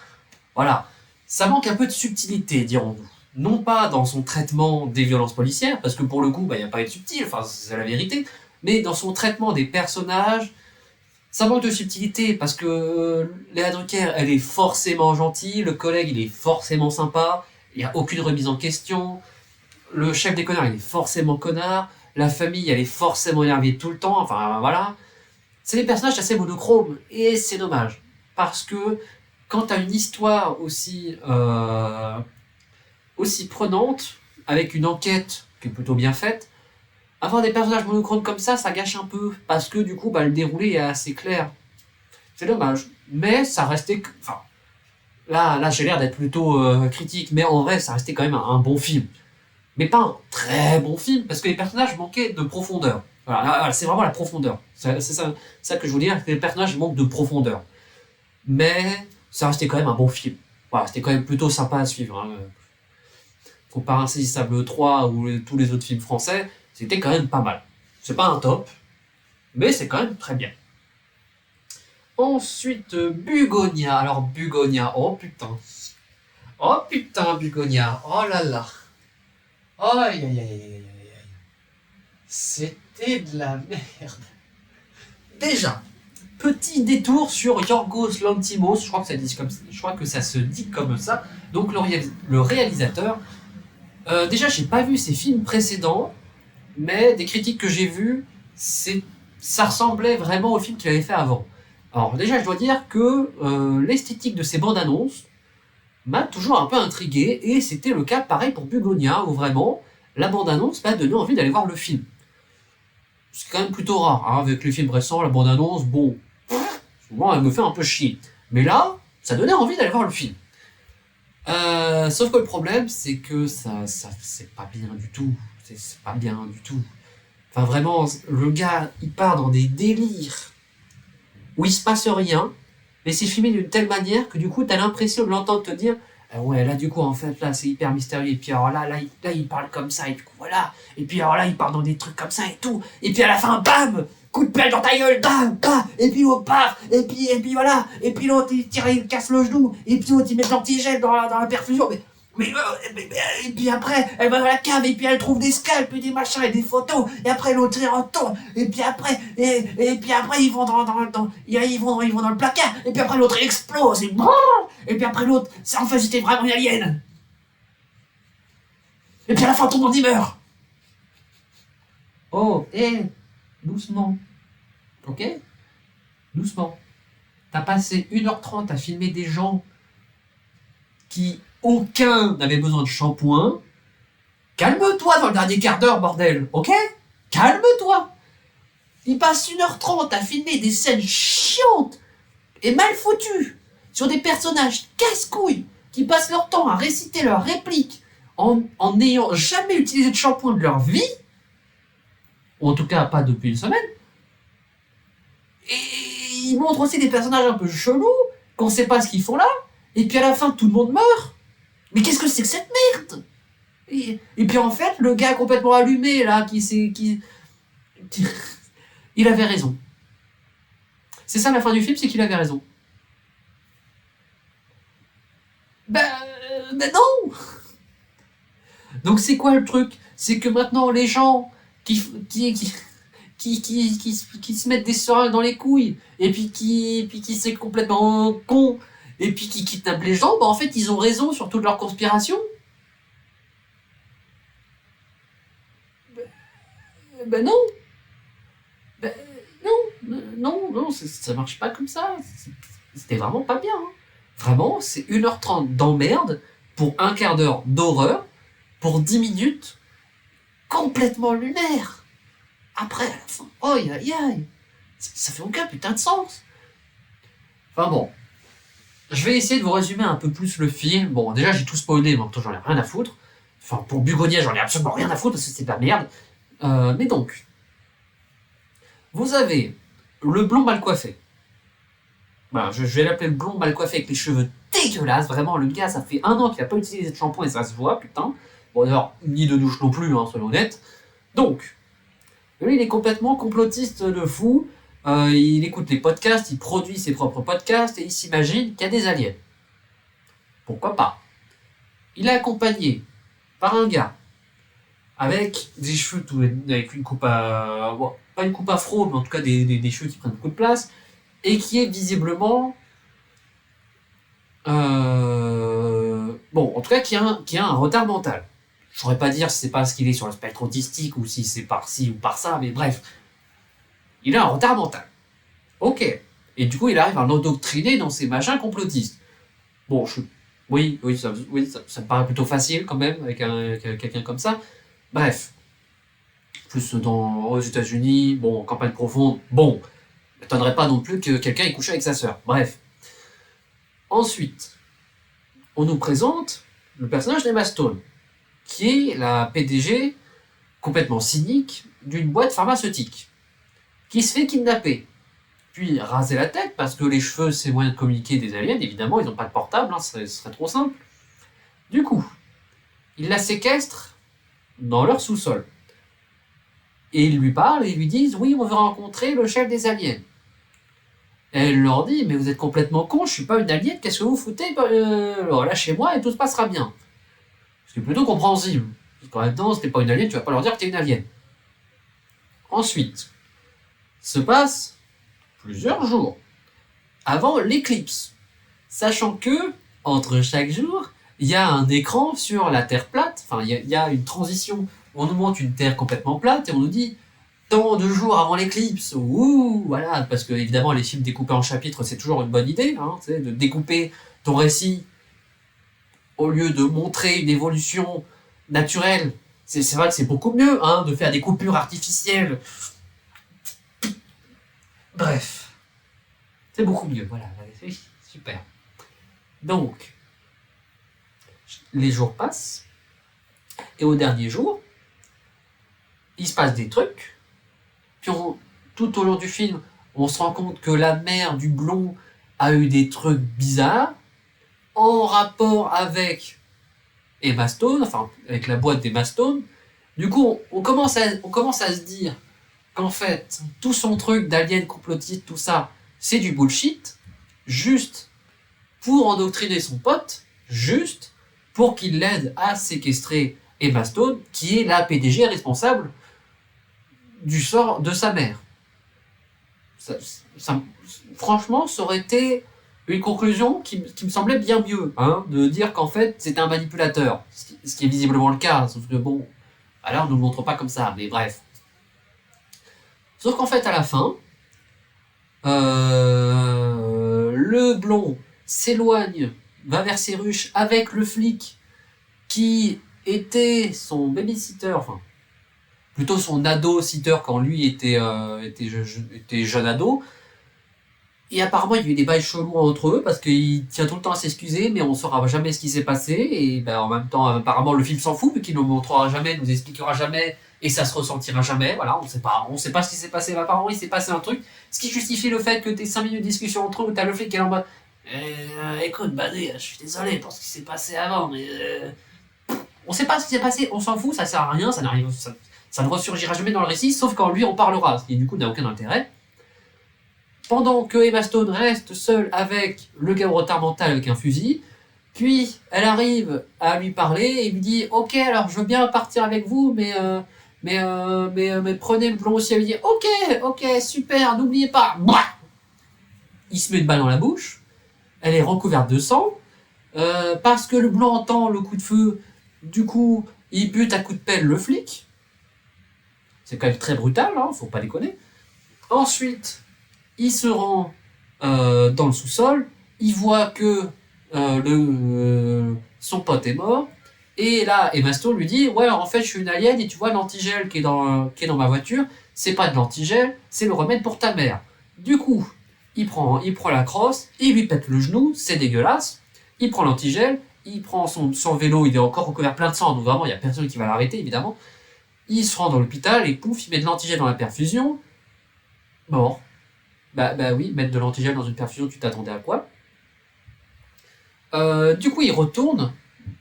S1: Voilà. Ça manque un peu de subtilité, dirons-nous. Non pas dans son traitement des violences policières, parce que pour le coup, bah, y a pas de subtil, enfin, c'est la vérité, mais dans son traitement des personnages. Ça manque de subtilité parce que Léa Drucker, elle est forcément gentille, le collègue, il est forcément sympa, il n'y a aucune remise en question, le chef des connards, il est forcément connard, la famille, elle est forcément énervée tout le temps, enfin voilà. C'est des personnages assez monochromes et c'est dommage parce que quand tu as une histoire aussi prenante, avec une enquête qui est plutôt bien faite, avoir des personnages monochromes comme ça gâche un peu, parce que du coup, bah, le déroulé est assez clair. C'est dommage, mais ça restait... Enfin, là j'ai l'air d'être plutôt critique, mais en vrai, ça restait quand même un bon film. Mais pas un très bon film, parce que les personnages manquaient de profondeur. Voilà, c'est vraiment la profondeur. C'est ça que je veux dire, que les personnages manquent de profondeur. Mais ça restait quand même un bon film. Voilà, c'était quand même plutôt sympa à suivre. Hein. Comparé à Insaisissable 3 ou tous les autres films français, c'était quand même pas mal. C'est pas un top, mais c'est quand même très bien. Ensuite, Bugonia. Alors, Bugonia, oh putain. Oh putain, Bugonia. Oh là là. Aïe aïe aïe aïe aïe aïe. C'était de la merde. Déjà, petit détour sur Yorgos Lanthimos. Je crois que ça se dit comme ça. Donc, le réalisateur. Déjà, j'ai pas vu ses films précédents. Mais des critiques que j'ai vues, ça ressemblait vraiment au film qu'il avait fait avant. Alors déjà, je dois dire que l'esthétique de ces bandes annonces m'a toujours un peu intrigué, et c'était le cas pareil pour Bugonia, où vraiment, la bande-annonce m'a donné envie d'aller voir le film. C'est quand même plutôt rare, hein, avec les films récents, la bande-annonce, bon, souvent elle me fait un peu chier. Mais là, ça donnait envie d'aller voir le film. Sauf que le problème, c'est que ça c'est pas bien du tout. C'est pas bien du tout. Enfin, vraiment, le gars, il part dans des délires où il se passe rien, mais c'est filmé d'une telle manière que du coup, t'as l'impression de l'entendre te dire ah ouais, là, du coup, en fait, là, c'est hyper mystérieux. Et puis, alors là, il parle comme ça, et du coup, voilà. Et puis, alors là, il part dans des trucs comme ça et tout. Et puis, à la fin, bam! Coup de pelle dans ta gueule, bam! Bam! Et puis, l'autre part. Et puis, voilà. Et puis, l'autre, il tire, il casse le genou. Et puis, l'autre, il met l'antigel dans la perfusion. Et puis après, elle va dans la cave, et puis elle trouve des scalps, et des machins, et des photos, et après l'autre il retourne, et puis après, puis après ils vont ils vont dans le placard, et puis après l'autre il explose, et puis après l'autre, en fait c'était vraiment une alien. Et puis à la fin tout le monde y meurt. Oh, doucement. Ok? Doucement. T'as passé 1h30 à filmer des gens qui, aucun n'avait besoin de shampoing. Calme-toi dans le dernier quart d'heure, bordel, ok? Calme-toi. Il passe 1h30 à filmer des scènes chiantes et mal foutues sur des personnages casse-couilles qui passent leur temps à réciter leurs répliques en n'ayant jamais utilisé de shampoing de leur vie, ou en tout cas pas depuis une semaine. Et ils montrent aussi des personnages un peu chelous, qu'on sait pas ce qu'ils font là, et puis à la fin tout le monde meurt. Mais qu'est-ce que c'est que cette merde? Et puis en fait, le gars complètement allumé là, il avait raison. C'est ça la fin du film, c'est qu'il avait raison. Ben non. Donc c'est quoi le truc? C'est que maintenant les gens qui se mettent des seringues dans les couilles, et puis qui c'est complètement con, et puis qui kidnappent les gens, ben en fait ils ont raison sur toute leur conspiration. Ben non. Ben non, ça marche pas comme ça. C'était vraiment pas bien. Hein. Vraiment, c'est 1h30 d'emmerde pour un quart d'heure d'horreur pour 10 minutes complètement lunaire. Après, à la fin, aïe aïe aïe, ça fait aucun putain de sens. Enfin bon, je vais essayer de vous résumer un peu plus le film. Bon, déjà j'ai tout spoilé, mais en même temps j'en ai rien à foutre. Enfin, pour Bugonia, j'en ai absolument rien à foutre parce que c'est de la merde. Mais donc, vous avez le blond mal coiffé. Voilà, je vais l'appeler le blond mal coiffé avec les cheveux dégueulasses. Vraiment, le gars, ça fait 1 an qu'il n'a pas utilisé de shampoing et ça se voit, putain. Bon, d'ailleurs, ni de douche non plus, hein, soyons honnêtes. Donc, lui, il est complètement complotiste de fou. Il écoute les podcasts, il produit ses propres podcasts et il s'imagine qu'il y a des aliens. Pourquoi pas? Il est accompagné par un gars avec des cheveux avec une coupe à... Bon, pas une coupe afro, mais en tout cas des cheveux qui prennent beaucoup de place, et qui est visiblement... bon, en tout cas, qui a un retard mental. Je saurais pas dire si c'est parce qu'il est sur le spectre autistique ou si c'est par ci ou par ça, mais bref. Il a un retard mental. Ok. Et du coup, il arrive à l'endoctriner dans ses machins complotistes. Bon, oui, ça me paraît plutôt facile quand même, avec quelqu'un comme ça. Bref. Plus aux États-Unis, bon, en campagne profonde, bon. Je m'étonnerais pas non plus que quelqu'un ait couché avec sa sœur. Bref. Ensuite, on nous présente le personnage d'Emma Stone, qui est la PDG complètement cynique d'une boîte pharmaceutique, qui se fait kidnapper, puis raser la tête, parce que les cheveux, c'est moyen de communiquer des aliens, évidemment, ils n'ont pas de portable, hein, ce serait trop simple. Du coup, ils la séquestrent dans leur sous-sol. Et ils lui parlent et ils lui disent « Oui, on veut rencontrer le chef des aliens. » Elle leur dit « Mais vous êtes complètement con, je suis pas une alien, qu'est-ce que vous foutez lâchez-moi et tout se passera bien. » Ce qui est plutôt compréhensible. Parce qu'en même temps, si t'es pas une alien, tu vas pas leur dire que t'es une alien. Ensuite, se passe plusieurs jours avant l'éclipse. Sachant que, entre chaque jour, il y a un écran sur la Terre plate, enfin, il y a une transition. On nous montre une Terre complètement plate et on nous dit tant de jours avant l'éclipse, ouh, voilà, parce que évidemment les films découpés en chapitres c'est toujours une bonne idée, hein, de découper ton récit au lieu de montrer une évolution naturelle, c'est vrai que c'est beaucoup mieux hein, de faire des coupures artificielles. Bref, c'est beaucoup mieux, voilà, c'est super. Donc, les jours passent, et au dernier jour, il se passe des trucs, puis tout au long du film, on se rend compte que la mère du blond a eu des trucs bizarres, en rapport avec Emma Stone, enfin avec la boîte d'Emma Stone. Du coup, on commence à se dire qu'en fait, tout son truc d'alien complotiste, tout ça, c'est du bullshit, juste pour endoctriner son pote, juste pour qu'il l'aide à séquestrer Emma Stone, qui est la PDG responsable du sort de sa mère. Ça, franchement, ça aurait été une conclusion qui me semblait bien mieux, hein, de dire qu'en fait, c'était un manipulateur, ce qui est visiblement le cas, sauf que bon, alors on ne nous le montre pas comme ça, mais bref. Sauf qu'en fait, à la fin, le blond s'éloigne, va vers ses ruches avec le flic qui était son babysitter, enfin, plutôt son ado-sitter quand lui était jeune ado. Et apparemment, il y a eu des bails chelous entre eux parce qu'il tient tout le temps à s'excuser, mais on ne saura jamais ce qui s'est passé. Et ben, en même temps, apparemment, le film s'en fout, vu qu'il ne nous montrera jamais, nous expliquera jamais, et ça se ressentira jamais. Voilà, on sait pas ce qui s'est passé. Apparemment, il s'est passé un truc, ce qui justifie le fait que t'aies 5 minutes de discussion entre eux où t'as le flic qui est en mode écoute, Badé, je suis désolé pour ce qui s'est passé avant, mais on sait pas ce qui s'est passé, on s'en fout, ça sert à rien, ça ne ressurgira jamais dans le récit, sauf quand lui en parlera, ce qui du coup n'a aucun intérêt. Pendant que Emma Stone reste seule avec le gars au retard mental avec un fusil, puis elle arrive à lui parler et lui dit ok, alors je veux bien partir avec vous, mais prenez le blond aussi. Elle lui dit ok, super, n'oubliez pas. Bouah, il se met une balle dans la bouche, elle est recouverte de sang, parce que le blond entend le coup de feu, du coup il bute à coup de pelle le flic. C'est quand même très brutal, hein, faut pas déconner. Ensuite, il se rend dans le sous-sol, il voit que son pote est mort, et là, Emma Stone lui dit ouais, en fait, je suis une alien, et tu vois l'antigel qui est dans ma voiture, c'est pas de l'antigel, c'est le remède pour ta mère. Du coup, il prend la crosse, il lui pète le genou, c'est dégueulasse, il prend l'antigel, il prend son vélo, il est encore recouvert plein de sang, donc vraiment, il n'y a personne qui va l'arrêter, évidemment. Il se rend dans l'hôpital, et pouf, il met de l'antigel dans la perfusion, mort. Bah oui, mettre de l'antigel dans une perfusion, tu t'attendais à quoi? Du coup, il retourne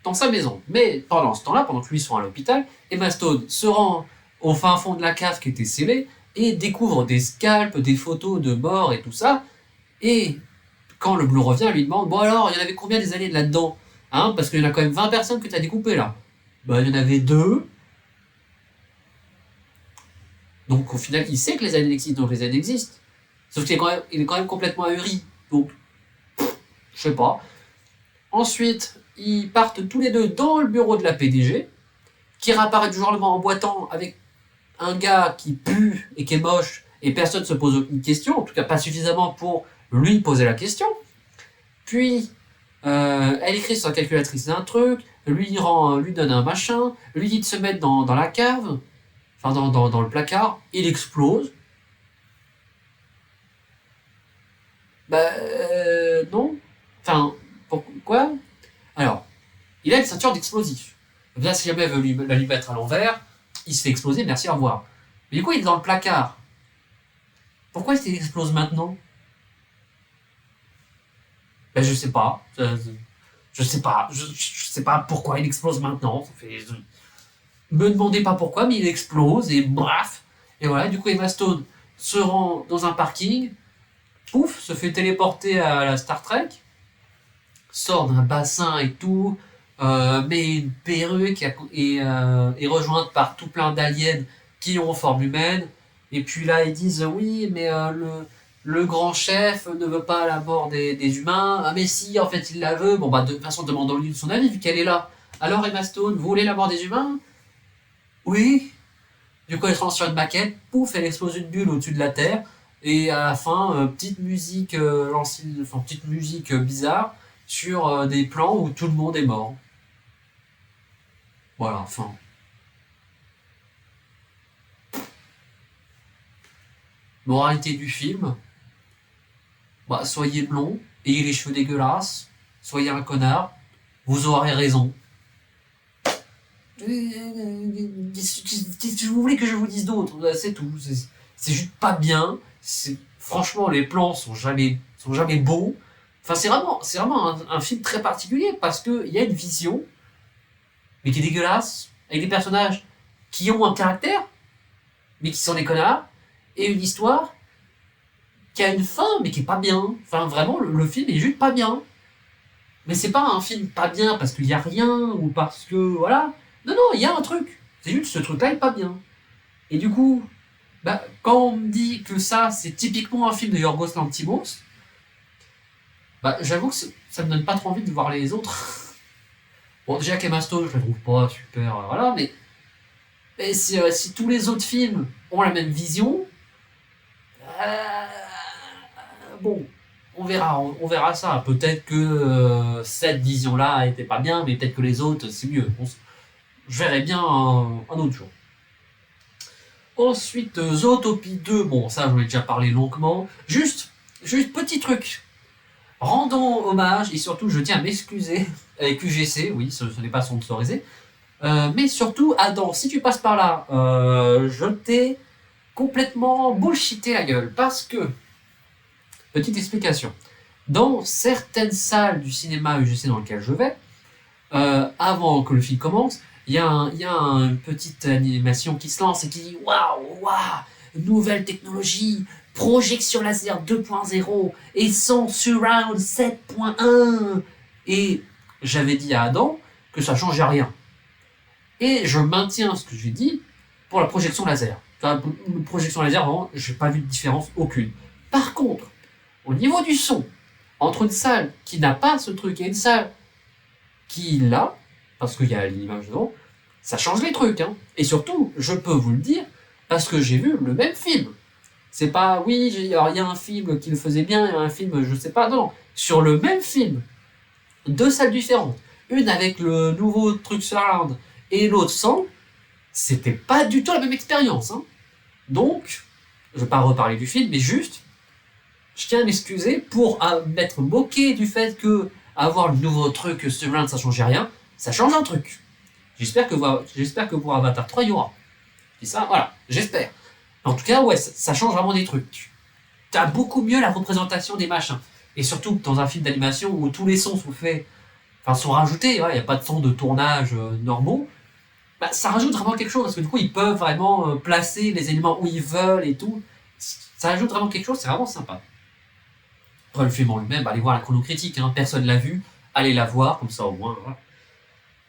S1: dans sa maison. Mais pendant ce temps-là, pendant que lui sont à l'hôpital, Emma Stone se rend au fin fond de la cave qui était scellée et découvre des scalps, des photos de morts et tout ça. Et quand le blond revient, elle lui demande bon alors, il y en avait combien des aliens là-dedans, hein, parce qu'il y en a quand même 20 personnes que tu as découpées là. Bah, il y en avait 2. Donc au final, il sait que les aliens existent, donc les aliens existent. Sauf qu'il est quand même complètement ahuri. Donc, je sais pas. Ensuite, ils partent tous les deux dans le bureau de la PDG, qui réapparaît du jour au lendemain en boitant avec un gars qui pue et qui est moche, et personne ne se pose aucune question, en tout cas pas suffisamment pour lui poser la question. Puis, elle écrit sur la calculatrice un truc, lui donne un machin, lui dit de se mettre dans la cave, enfin dans le placard, il explose. Bah, non. Enfin, pourquoi? Alors, il a une ceinture d'explosifs. Là, si jamais elle veut la lui mettre à l'envers, il se fait exploser, merci, au revoir. Mais du coup, il est dans le placard. Pourquoi il explose maintenant? Ben, je sais pas. Je sais pas. Je sais pas pourquoi il explose maintenant. Me demandez pas pourquoi, mais il explose, et bref. Et voilà, du coup, Emma Stone se rend dans un parking, pouf, se fait téléporter à la Star Trek, sort d'un bassin et tout, met une perruque et est rejointe par tout plein d'aliens qui ont forme humaine. Et puis là, ils disent oui, mais le grand chef ne veut pas la mort des humains. Ah, mais si, en fait, il la veut. Bon, bah, de toute façon, demandons-lui son avis, vu qu'elle est là. Alors, Emma Stone, vous voulez la mort des humains? Oui. Du coup, elle se rend sur une maquette, pouf, elle explose une bulle au-dessus de la Terre. Et à la fin, petite musique, petite musique bizarre sur des plans où tout le monde est mort. Voilà, enfin. Moralité du film, bah, soyez blond, ayez les cheveux dégueulasses, soyez un connard, vous aurez raison. Qu'est-ce que vous voulez que je vous dise d'autre? C'est tout. C'est juste pas bien. Franchement, les plans sont jamais beaux. Enfin, c'est vraiment un film très particulier parce qu'il y a une vision, mais qui est dégueulasse, avec des personnages qui ont un caractère, mais qui sont des connards, et une histoire qui a une fin, mais qui est pas bien. Enfin, vraiment, le film est juste pas bien. Mais c'est pas un film pas bien parce qu'il y a rien, ou parce que, voilà. Non, non, il y a un truc. C'est juste ce truc-là est pas bien. Et du coup, bah, quand on me dit que ça, c'est typiquement un film de Yorgos Lanthimos, bah, j'avoue que ça me donne pas trop envie de voir les autres. Bon, déjà qu'Emma Stone, je la trouve pas super, voilà, mais si tous les autres films ont la même vision, euh, bon, on verra ça. Peut-être que cette vision-là était pas bien, mais peut-être que les autres, c'est mieux. Je verrai bien un autre jour. Ensuite, Zootopie 2, bon, ça, j'en ai déjà parlé longuement. Juste petit truc. Rendons hommage, et surtout, je tiens à m'excuser avec UGC, oui, ce n'est pas sponsorisé. Mais surtout, Adam, si tu passes par là, je t'ai complètement bullshité la gueule. Parce que, petite explication, dans certaines salles du cinéma UGC dans lequel je vais, avant que le film commence, il y a une petite animation qui se lance et qui dit waouh, waouh, nouvelle technologie, projection laser 2.0 et son surround 7.1. Et j'avais dit à Adam que ça changeait rien. Et je maintiens ce que j'ai dit pour la projection laser. Enfin, la projection laser, vraiment, j'ai pas vu de différence aucune. Par contre, au niveau du son, entre une salle qui n'a pas ce truc et une salle qui l'a, parce qu'il y a l'image devant, ça change les trucs. Hein. Et surtout, je peux vous le dire, parce que j'ai vu le même film. C'est pas, oui, il y a un film qui le faisait bien, il y a un film, je sais pas, non. Sur le même film, deux salles différentes, une avec le nouveau truc surround et l'autre sans, c'était pas du tout la même expérience. Hein. Donc, je vais pas reparler du film, mais juste, je tiens à m'excuser pour m'être moqué du fait que avoir le nouveau truc surround ça changeait rien, ça change un truc. J'espère que pour Avatar 3 il y aura. Et ça, voilà, j'espère. En tout cas, ouais, ça change vraiment des trucs. T'as beaucoup mieux la représentation des machins. Et surtout dans un film d'animation où tous les sons sont faits, enfin sont rajoutés, il n'y a pas de sons de tournage normaux, bah, ça rajoute vraiment quelque chose parce que du coup ils peuvent vraiment placer les éléments où ils veulent et tout. Ça ajoute vraiment quelque chose, c'est vraiment sympa. Après le film en lui-même, bah, allez voir la chronocritique, hein, personne l'a vu, allez la voir, comme ça au moins. Voilà.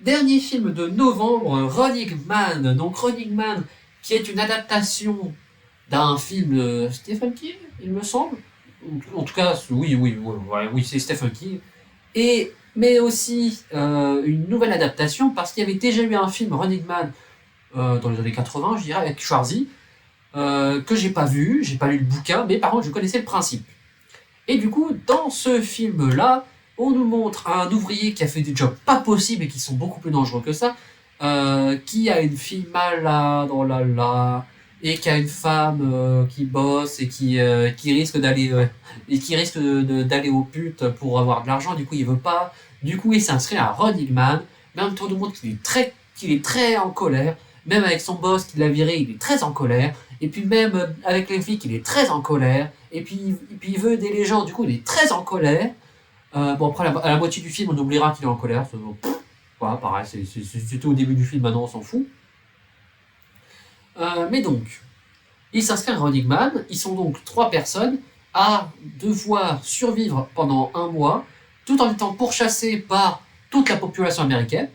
S1: Dernier film de novembre, Running Man. Donc Running Man, qui est une adaptation d'un film de Stephen King, il me semble. En tout cas, oui, c'est Stephen King. Mais aussi une nouvelle adaptation, parce qu'il y avait déjà eu un film, Running Man, dans les années 80, je dirais, avec Schwarzy, que j'ai pas vu, j'ai pas lu le bouquin, mais par contre, je connaissais le principe. Et du coup, dans ce film-là, on nous montre un ouvrier qui a fait des jobs pas possibles et qui sont beaucoup plus dangereux que ça, qui a une fille malade, oh là là, et qui a une femme qui bosse et qui risque d'aller d'aller aux putes pour avoir de l'argent. Du coup, il veut pas. Du coup, il s'inscrit à Running Man. Même tout le monde qu'il est très en colère. Même avec son boss qui l'a viré, il est très en colère. Et puis même avec les flics, il est très en colère. Et puis il veut aider les gens. Du coup, il est très en colère. Bon, après, à la moitié du film, on oubliera qu'il est en colère. Voilà, pareil, c'était au début du film, maintenant on s'en fout. Mais donc, ils s'inscrivent à Running Man. Ils sont donc 3 personnes à devoir survivre pendant 1 mois, tout en étant pourchassés par toute la population américaine,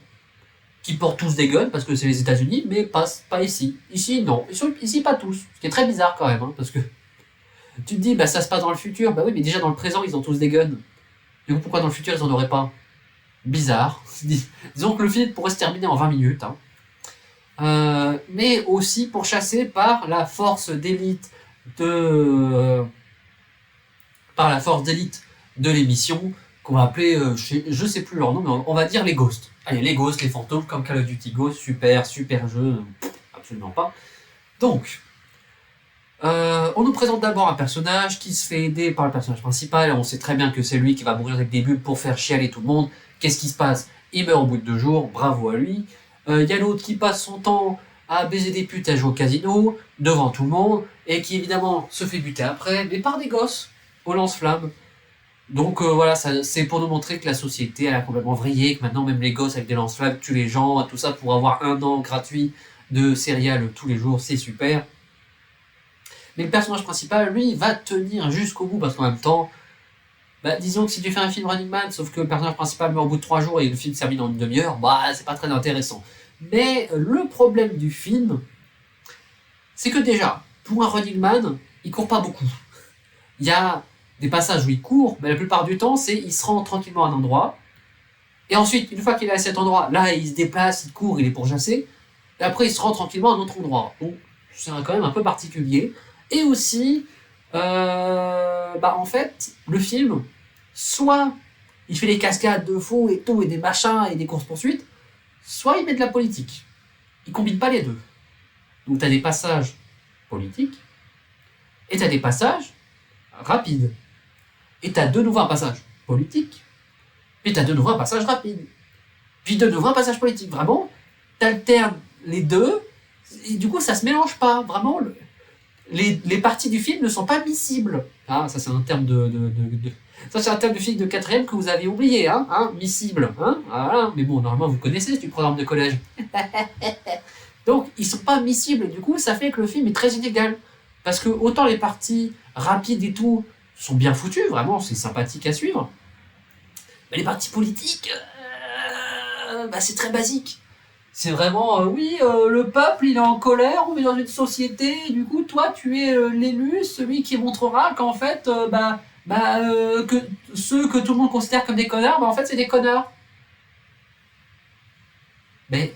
S1: qui portent tous des guns, parce que c'est les États-Unis, mais pas ici. Ici, non. Ici, pas tous. Ce qui est très bizarre quand même, hein, parce que tu te dis, bah ça se passe dans le futur. Bah oui, mais déjà dans le présent, ils ont tous des guns. Du coup, pourquoi dans le futur, ils en auraient pas? Bizarre. Disons que le film pourrait se terminer en 20 minutes. Hein. Mais aussi pourchassé par la force d'élite de l'émission, qu'on va appeler, je sais plus leur nom, mais on va dire les Ghosts. Allez, les Ghosts, les fantômes, comme Call of Duty Ghosts, super, super jeu, absolument pas. Donc, on nous présente d'abord un personnage qui se fait aider par le personnage principal, et on sait très bien que c'est lui qui va mourir dès le début pour faire chialer tout le monde. Qu'est-ce qui se passe? Il meurt au bout de 2 jours, bravo à lui. Il y a l'autre qui passe son temps à baiser des putes, à jouer au casino, devant tout le monde, et qui évidemment se fait buter après, mais par des gosses, au lance-flammes. Donc voilà, c'est pour nous montrer que la société elle a complètement vrillé, que maintenant même les gosses avec des lance-flammes tuent les gens, tout ça pour avoir 1 an gratuit de céréales tous les jours, c'est super. Mais le personnage principal, lui, va tenir jusqu'au bout, parce qu'en même temps, bah, disons que si tu fais un film Running Man, sauf que le personnage principal meurt au bout de 3 jours et le film se termine en une demi-heure, bah c'est pas très intéressant. Mais le problème du film, c'est que déjà, pour un Running Man, il court pas beaucoup. Il y a des passages où il court, mais la plupart du temps, c'est il se rend tranquillement à un endroit, et ensuite, une fois qu'il est à cet endroit, là, il se déplace, il court, il est pourchassé, et après, il se rend tranquillement à un autre endroit. Donc, c'est quand même un peu particulier. Et aussi, en fait, le film, soit il fait des cascades de faux et tout, et des machins, et des courses-poursuites, soit il met de la politique. Il combine pas les deux. Donc, tu as des passages politiques, et tu as des passages rapides. Et tu as de nouveau un passage politique, puis tu as de nouveau un passage rapide. Puis de nouveau un passage politique. Vraiment, tu alternes les deux, et du coup, ça se mélange pas. Vraiment, les parties du film ne sont pas miscibles. Ah, ça, c'est un terme ça, c'est un terme de film de 4ème que vous avez oublié, miscible. Voilà. Mais bon, normalement, vous connaissez, c'est du programme de collège. Donc, ils sont pas miscibles, et du coup, ça fait que le film est très inégal. Parce que autant les parties rapides et tout sont bien foutues, vraiment, c'est sympathique à suivre. Mais les parties politiques, c'est très basique. C'est vraiment, le peuple, il est en colère, on est dans une société, et du coup, toi, tu es l'élu, celui qui montrera qu'en fait, que ceux que tout le monde considère comme des connards, en fait, c'est des connards. Mais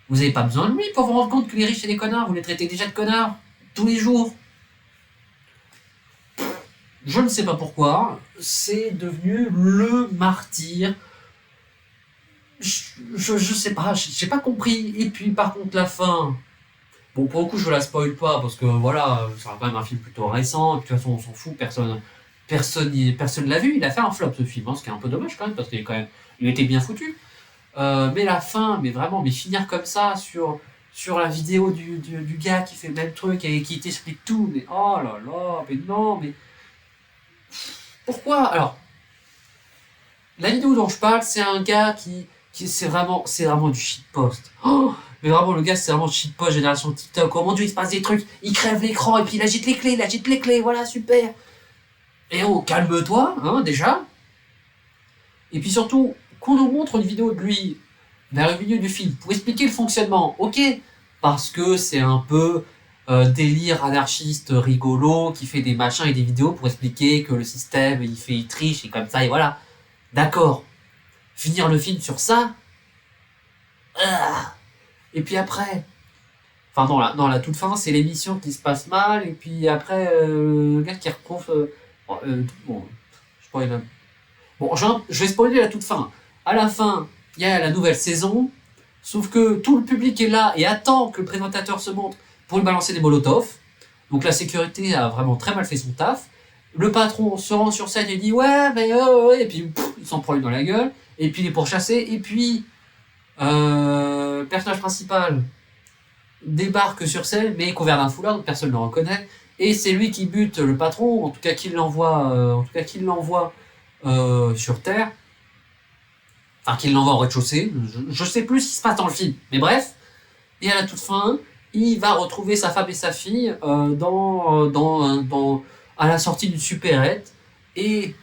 S1: vous n'avez pas besoin de lui pour vous rendre compte que les riches, c'est des connards, vous les traitez déjà de connards, tous les jours. Je ne sais pas pourquoi, c'est devenu le martyr. Je sais pas, j'ai pas compris. Et puis par contre la fin, bon pour le coup je la spoil pas parce que voilà, c'est quand même un film plutôt récent, et puis de toute façon on s'en fout, personne l'a vu, il a fait un flop ce film, ce qui est un peu dommage quand même parce il était bien foutu. Mais la fin, mais vraiment, mais finir comme ça sur la vidéo du gars qui fait le même truc et qui t'explique tout, mais oh là là, mais non, mais pourquoi? Alors, la vidéo dont je parle, c'est un gars qui c'est vraiment du shitpost. Oh, mais vraiment, le gars, c'est vraiment shitpost, génération TikTok. Oh mon dieu, il se passe des trucs, il crève l'écran, et puis il agite les clés, voilà, super. Et oh, calme-toi, déjà. Et puis surtout, qu'on nous montre une vidéo de lui vers le milieu du film pour expliquer le fonctionnement, ok, parce que c'est un peu délire anarchiste rigolo qui fait des machins et des vidéos pour expliquer que le système il triche et comme ça et voilà. D'accord. Finir le film sur ça. Et puis après, enfin non la toute fin c'est l'émission qui se passe mal et puis après le gars qui retrouve bon je spoil bon je vais spoiler la toute fin. À la fin il y a la nouvelle saison, sauf que tout le public est là et attend que le présentateur se montre pour lui balancer des molotovs. Donc la sécurité a vraiment très mal fait son taf. Le patron se rend sur scène et dit ouais mais et puis il s'en prend une dans la gueule et puis il est pourchassé et puis le personnage principal débarque sur scène mais couvert d'un foulard donc personne ne le reconnaît et c'est lui qui bute le patron, en tout cas qui l'envoie sur terre, enfin qu'il l'envoie au rez-de-chaussée, je sais plus ce qui se passe dans le film, mais bref, et à la toute fin il va retrouver sa femme et sa fille à la sortie d'une supérette et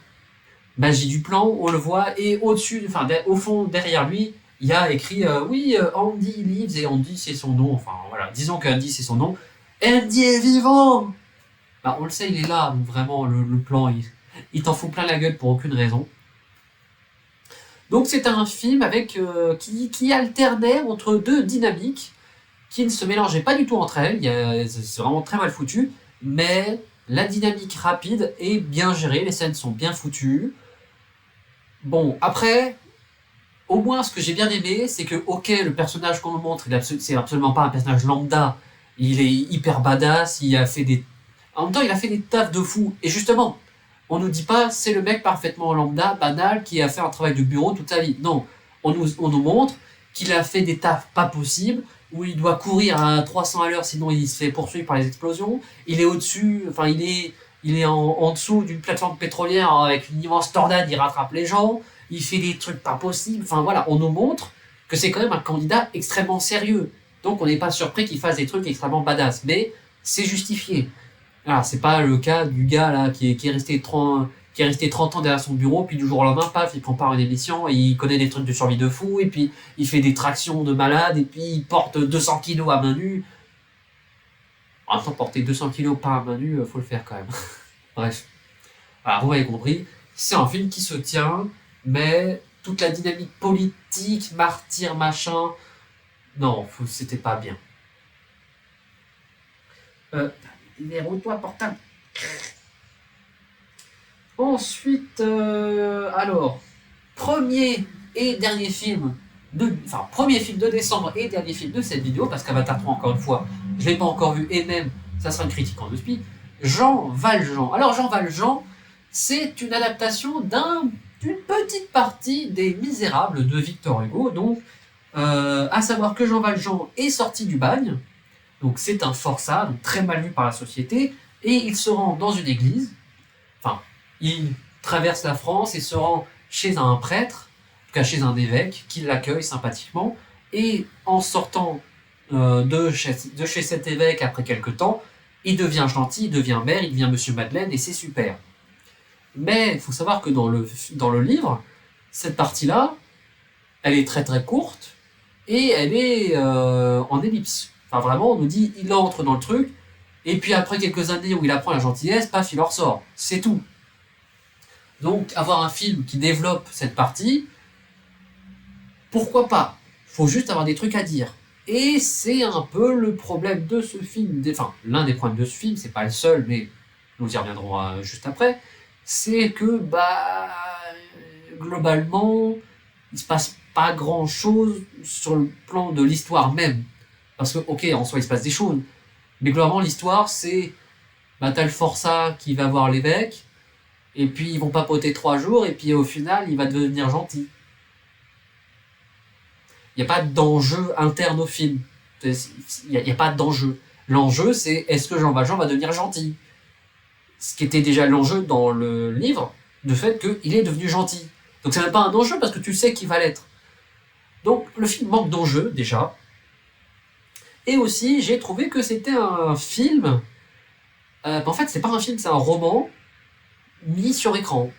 S1: magie du plan, on le voit, et au-dessus, enfin au fond derrière lui, il y a écrit Andy lives, et Andy c'est son nom, enfin voilà, disons qu'Andy c'est son nom. Andy est vivant. Bah, on le sait, il est là, donc vraiment le plan, il t'en fout plein la gueule pour aucune raison. Donc c'est un film avec qui alternait entre deux dynamiques qui ne se mélangeaient pas du tout entre elles, c'est vraiment très mal foutu, mais la dynamique rapide est bien gérée, les scènes sont bien foutues. Bon, après, au moins, ce que j'ai bien aimé, c'est que, ok, le personnage qu'on nous montre, c'est absolument pas un personnage lambda. Il est hyper badass, il a fait des... En même temps, il a fait des tafs de fou. Et justement, on nous dit pas, c'est le mec parfaitement lambda, banal, qui a fait un travail de bureau toute sa vie. Non, on nous montre qu'il a fait des tafs pas possibles, où il doit courir à 300 à l'heure, sinon il se fait poursuivre par les explosions. Il est au-dessus, enfin, il est en dessous d'une plateforme pétrolière avec une immense tornade, il rattrape les gens, il fait des trucs pas possibles. Enfin voilà, on nous montre que c'est quand même un candidat extrêmement sérieux. Donc on n'est pas surpris qu'il fasse des trucs extrêmement badass, mais c'est justifié. Alors, c'est pas le cas du gars là qui est resté 30 ans derrière son bureau, puis du jour au lendemain, paf, il prépare une émission, et il connaît des trucs de survie de fou, et puis il fait des tractions de malade, et puis il porte 200 kilos à main nue. En même temps, porter 200 kilos par à main nue, faut le faire quand même. Bref. Alors, vous avez compris, c'est un film qui se tient, mais toute la dynamique politique, martyr, machin, non, c'était pas bien. Verrouille-toi, portable. Ensuite, alors, premier et dernier film premier film de décembre et dernier film de cette vidéo, parce qu'Avatar 3, encore une fois, je ne l'ai pas encore vu, et même, ça sera une critique en deux spi. Jean Valjean. Alors, Jean Valjean, c'est une adaptation d'une petite partie des Misérables de Victor Hugo, donc, à savoir que Jean Valjean est sorti du bagne, donc c'est un forçat, donc très mal vu par la société, et il se rend dans une église, enfin, il traverse la France et se rend chez un prêtre, en tout cas chez un évêque, qui l'accueille sympathiquement, et en sortant de chez cet évêque après quelques temps, il devient gentil, il devient maire, il devient Monsieur Madeleine, et c'est super. Mais il faut savoir que dans le livre, cette partie-là, elle est très très courte, et elle est en ellipse. Enfin vraiment, on nous dit, il entre dans le truc, et puis après quelques années où il apprend la gentillesse, paf, il en ressort. C'est tout. Donc, avoir un film qui développe cette partie, pourquoi pas? Faut juste avoir des trucs à dire. Et c'est un peu le problème de ce film, enfin, l'un des problèmes de ce film, c'est pas le seul, mais nous y reviendrons juste après, c'est que, globalement, il se passe pas grand chose sur le plan de l'histoire même. Parce que, ok, en soi, il se passe des choses, mais globalement, l'histoire, c'est, t'as le forçat qui va voir l'évêque, et puis ils vont papoter 3 jours, et puis au final, il va devenir gentil. Il n'y a pas d'enjeu interne au film. Il n'y a pas d'enjeu. L'enjeu, c'est est-ce que Jean Valjean va devenir gentil? Ce qui était déjà l'enjeu dans le livre, du fait qu'il est devenu gentil. Donc c'est même pas un enjeu parce que tu sais qu'il va l'être. Donc le film manque d'enjeu, déjà. Et aussi, j'ai trouvé que c'était un film... en fait, c'est pas un film, c'est un roman mis sur écran,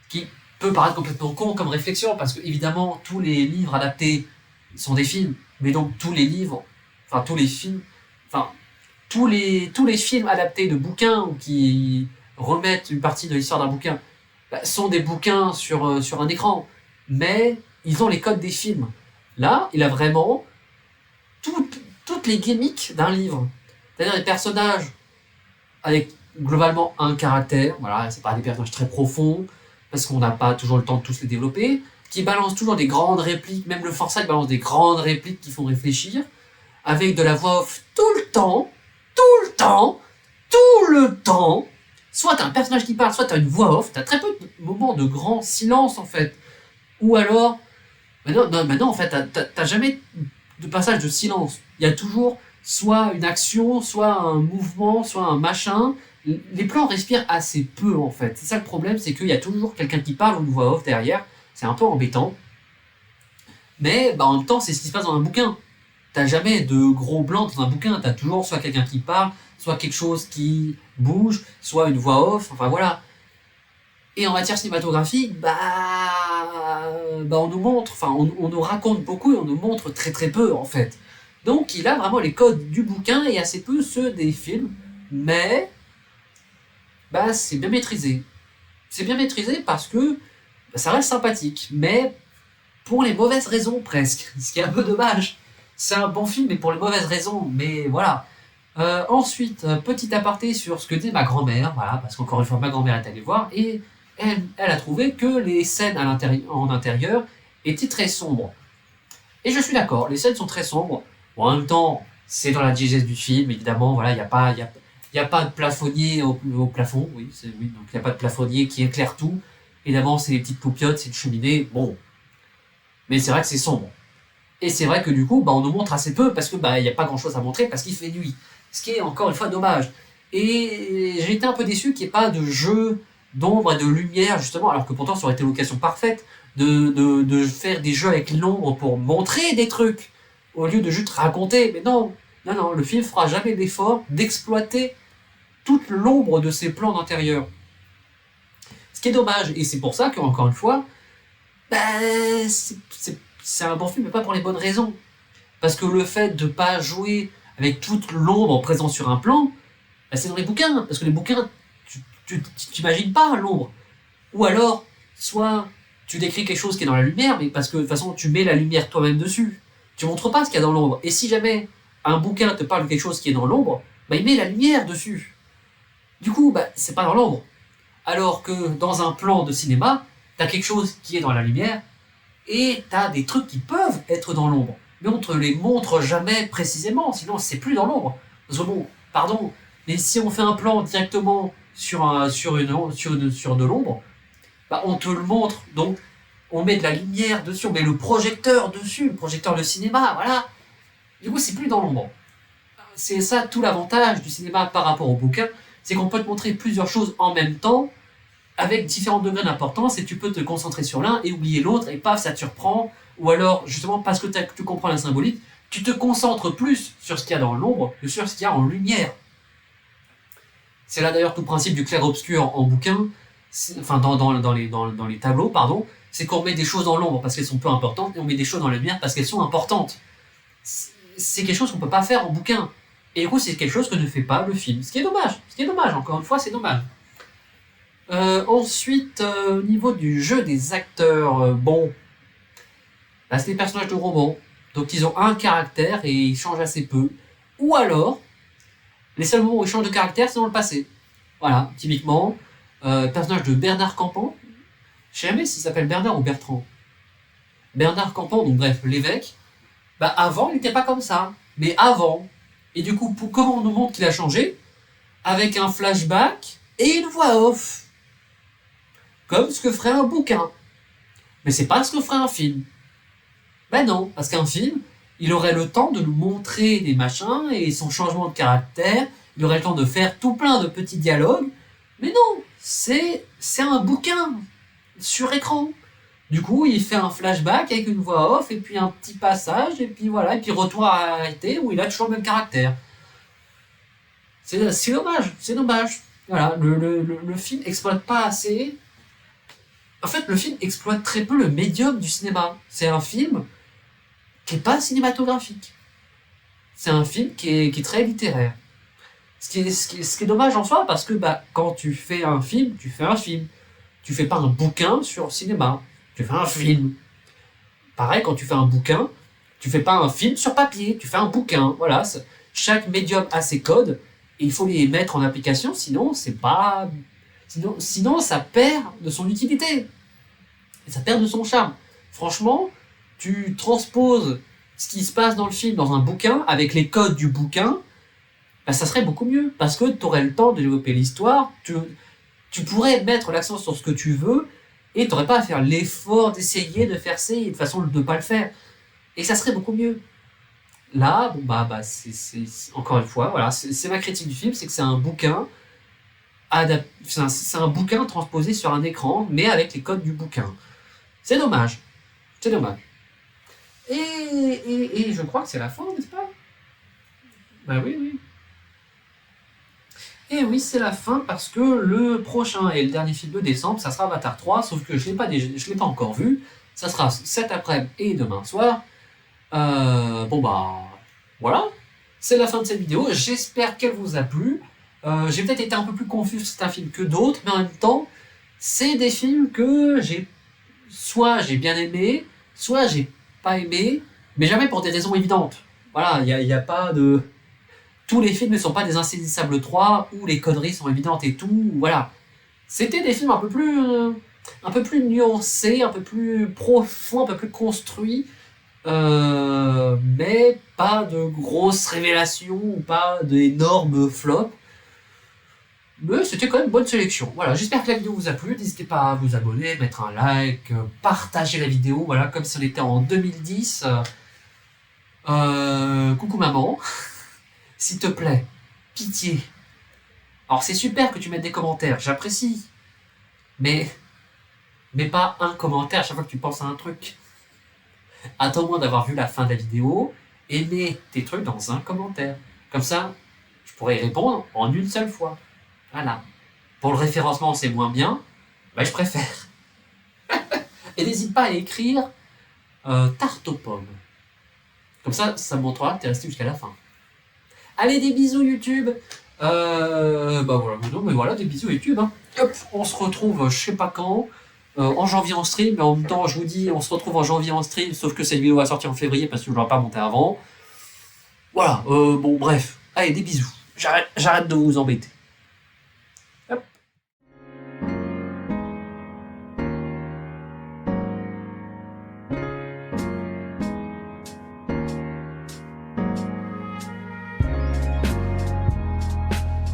S1: qui peut paraître complètement con comme réflexion, parce que évidemment tous les livres adaptés sont des films, mais donc tous les livres, enfin tous les films, enfin tous les films adaptés de bouquins ou qui remettent une partie de l'histoire d'un bouquin sont des bouquins sur un écran, mais ils ont les codes des films. Là, il a vraiment toutes les gimmicks d'un livre, c'est-à-dire les personnages avec globalement un caractère, voilà, c'est pas des personnages très profonds, parce qu'on n'a pas toujours le temps de tous les développer, qui balancent toujours des grandes répliques, même le forçat il balance des grandes répliques qui font réfléchir, avec de la voix off tout le temps, tout le temps, tout le temps. Soit t'as un personnage qui parle, soit t'as une voix off, t'as très peu de moments de grand silence en fait. Ou alors, non, en fait, t'as jamais de passage de silence. Il y a toujours soit une action, soit un mouvement, soit un machin. Les plans respirent assez peu en fait. C'est ça le problème, c'est qu'il y a toujours quelqu'un qui parle ou une voix off derrière. C'est un peu embêtant. Mais en même temps, c'est ce qui se passe dans un bouquin. T'as jamais de gros blancs dans un bouquin. T'as toujours soit quelqu'un qui parle, soit quelque chose qui bouge, soit une voix off. Enfin voilà. Et en matière cinématographique, on nous montre, enfin on nous raconte beaucoup et on nous montre très très peu en fait. Donc il a vraiment les codes du bouquin et assez peu ceux des films, mais c'est bien maîtrisé. C'est bien maîtrisé parce que ça reste sympathique, mais pour les mauvaises raisons presque, ce qui est un peu dommage. C'est un bon film, mais pour les mauvaises raisons, mais voilà. Ensuite, petit aparté sur ce que dit ma grand-mère, voilà, parce qu'encore une fois, ma grand-mère est allée voir, et elle a trouvé que les scènes en intérieur étaient très sombres. Et je suis d'accord, les scènes sont très sombres. Bon, en même temps, c'est dans la digeste du film, évidemment, voilà, y a pas de plafonnier au plafond, oui, oui, donc il n'y a pas de plafonnier qui éclaire tout. Évidemment, c'est des petites poupiottes, c'est une cheminée, bon. Mais c'est vrai que c'est sombre. Et c'est vrai que du coup, bah, on nous montre assez peu parce que bah, y a pas grand chose à montrer parce qu'il fait nuit. Ce qui est encore une fois dommage. Et j'ai été un peu déçu qu'il n'y ait pas de jeu d'ombre et de lumière, justement, alors que pourtant ça aurait été l'occasion parfaite de faire des jeux avec l'ombre pour montrer des trucs, au lieu de juste raconter. Mais non, non, non, le film fera jamais l'effort d'exploiter toute l'ombre de ses plans d'intérieur. Ce qui est dommage, et c'est pour ça qu'encore une fois, bah, c'est un bon film, mais pas pour les bonnes raisons. Parce que le fait de ne pas jouer avec toute l'ombre présente sur un plan, bah, c'est dans les bouquins. Parce que les bouquins, tu t'imagines pas l'ombre. Ou alors, soit tu décris quelque chose qui est dans la lumière, mais parce que de toute façon, tu mets la lumière toi-même dessus. Tu montres pas ce qu'il y a dans l'ombre. Et si jamais un bouquin te parle de quelque chose qui est dans l'ombre, bah, il met la lumière dessus. Du coup, bah, c'est pas dans l'ombre. Alors que dans un plan de cinéma, t'as quelque chose qui est dans la lumière, et t'as des trucs qui peuvent être dans l'ombre. Mais on te les montre jamais précisément, sinon c'est plus dans l'ombre. Parce que bon, pardon, mais si on fait un plan directement sur de l'ombre, bah on te le montre, donc on met de la lumière dessus, on met le projecteur dessus, le projecteur de cinéma, voilà. Du coup, c'est plus dans l'ombre. C'est ça tout l'avantage du cinéma par rapport au bouquin, c'est qu'on peut te montrer plusieurs choses en même temps, avec différents degrés d'importance, et tu peux te concentrer sur l'un et oublier l'autre, et paf, ça te surprend. Ou alors, justement, parce que tu comprends la symbolique, tu te concentres plus sur ce qu'il y a dans l'ombre que sur ce qu'il y a en lumière. C'est là d'ailleurs tout le principe du clair-obscur en bouquin, enfin dans les tableaux, pardon, c'est qu'on met des choses dans l'ombre parce qu'elles sont peu importantes, et on met des choses dans la lumière parce qu'elles sont importantes. C'est quelque chose qu'on ne peut pas faire en bouquin. Et du coup, c'est quelque chose que ne fait pas le film. Ce qui est dommage. Ce qui est dommage, encore une fois, c'est dommage. Ensuite, au niveau du jeu des acteurs, bon, là c'est des personnages de romans, donc ils ont un caractère et ils changent assez peu. Ou alors, les seuls moments où ils changent de caractère, c'est dans le passé. Voilà, typiquement, le personnage de Bernard Campan, je sais jamais s'il s'appelle Bernard ou Bertrand. Bernard Campan, donc bref, l'évêque, bah avant il n'était pas comme ça, mais avant. Et du coup, comment on nous montre qu'il a changé? Avec un flashback et une voix off. Comme ce que ferait un bouquin. Mais c'est pas ce que ferait un film. Ben non, parce qu'un film, il aurait le temps de nous montrer des machins et son changement de caractère, il aurait le temps de faire tout plein de petits dialogues, mais non, c'est un bouquin sur écran. Du coup, il fait un flashback avec une voix off, et puis un petit passage, et puis voilà, et puis retour à la réalité où il a toujours le même caractère. C'est dommage, c'est dommage. Voilà, le film exploite pas assez. En fait, le film exploite très peu le médium du cinéma. C'est un film qui n'est pas cinématographique. C'est un film qui est très littéraire. Ce qui est dommage en soi, parce que bah, quand tu fais un film, tu fais un film. Tu fais pas un bouquin sur le cinéma. Tu fais un film. Pareil, quand tu fais un bouquin, tu fais pas un film sur papier. Tu fais un bouquin. Voilà. Chaque médium a ses codes, et il faut les mettre en application, sinon c'est pas... Sinon, ça perd de son utilité. Et ça perd de son charme. Franchement, tu transposes ce qui se passe dans le film dans un bouquin, avec les codes du bouquin, bah, ça serait beaucoup mieux. Parce que tu aurais le temps de développer l'histoire, tu pourrais mettre l'accent sur ce que tu veux, et tu n'aurais pas à faire l'effort d'essayer de faire ça, et de façon de ne pas le faire. Et ça serait beaucoup mieux. Là, bon, c'est encore une fois, voilà, c'est ma critique du film, c'est que c'est un bouquin c'est un bouquin transposé sur un écran, mais avec les codes du bouquin. C'est dommage. C'est dommage. Et je crois que c'est la fin, n'est-ce pas? Bah oui, oui. Et oui, c'est la fin parce que le prochain et le dernier film de décembre, ça sera Avatar 3, sauf que je ne l'ai pas encore vu. Ça sera cet après-midi et demain soir. Bon bah, voilà. C'est la fin de cette vidéo. J'espère qu'elle vous a plu. J'ai peut-être été un peu plus confus sur certains films que d'autres, mais en même temps, c'est des films que soit j'ai bien aimé, soit j'ai pas aimé, mais jamais pour des raisons évidentes. Voilà, il y a pas de... Tous les films ne sont pas des Insaisissables 3 où les conneries sont évidentes et tout, voilà. C'était des films un peu plus nuancés, un peu plus profonds, un peu plus construits, mais pas de grosses révélations ou pas d'énormes flops. Mais c'était quand même une bonne sélection. Voilà, j'espère que la vidéo vous a plu. N'hésitez pas à vous abonner, mettre un like, partager la vidéo. Voilà, comme si on était en 2010. Coucou maman, s'il te plaît, pitié. Alors c'est super que tu mettes des commentaires, j'apprécie. Mais pas un commentaire à chaque fois que tu penses à un truc. Attends-moi d'avoir vu la fin de la vidéo et mets tes trucs dans un commentaire. Comme ça, je pourrais y répondre en une seule fois. Voilà. Pour le référencement, c'est moins bien, mais je préfère. Et n'hésite pas à écrire tarte aux pommes. Comme ça me montrera que tu es resté jusqu'à la fin. Allez, des bisous YouTube. Bah voilà, non, mais voilà, des bisous YouTube. Hein. Hop, on se retrouve je sais pas quand, en janvier en stream, mais en même temps, je vous dis, on se retrouve en janvier en stream, sauf que cette vidéo va sortir en février parce que je ne l'aurai pas monté avant. Voilà, bon, bref. Allez, des bisous. J'arrête de vous embêter.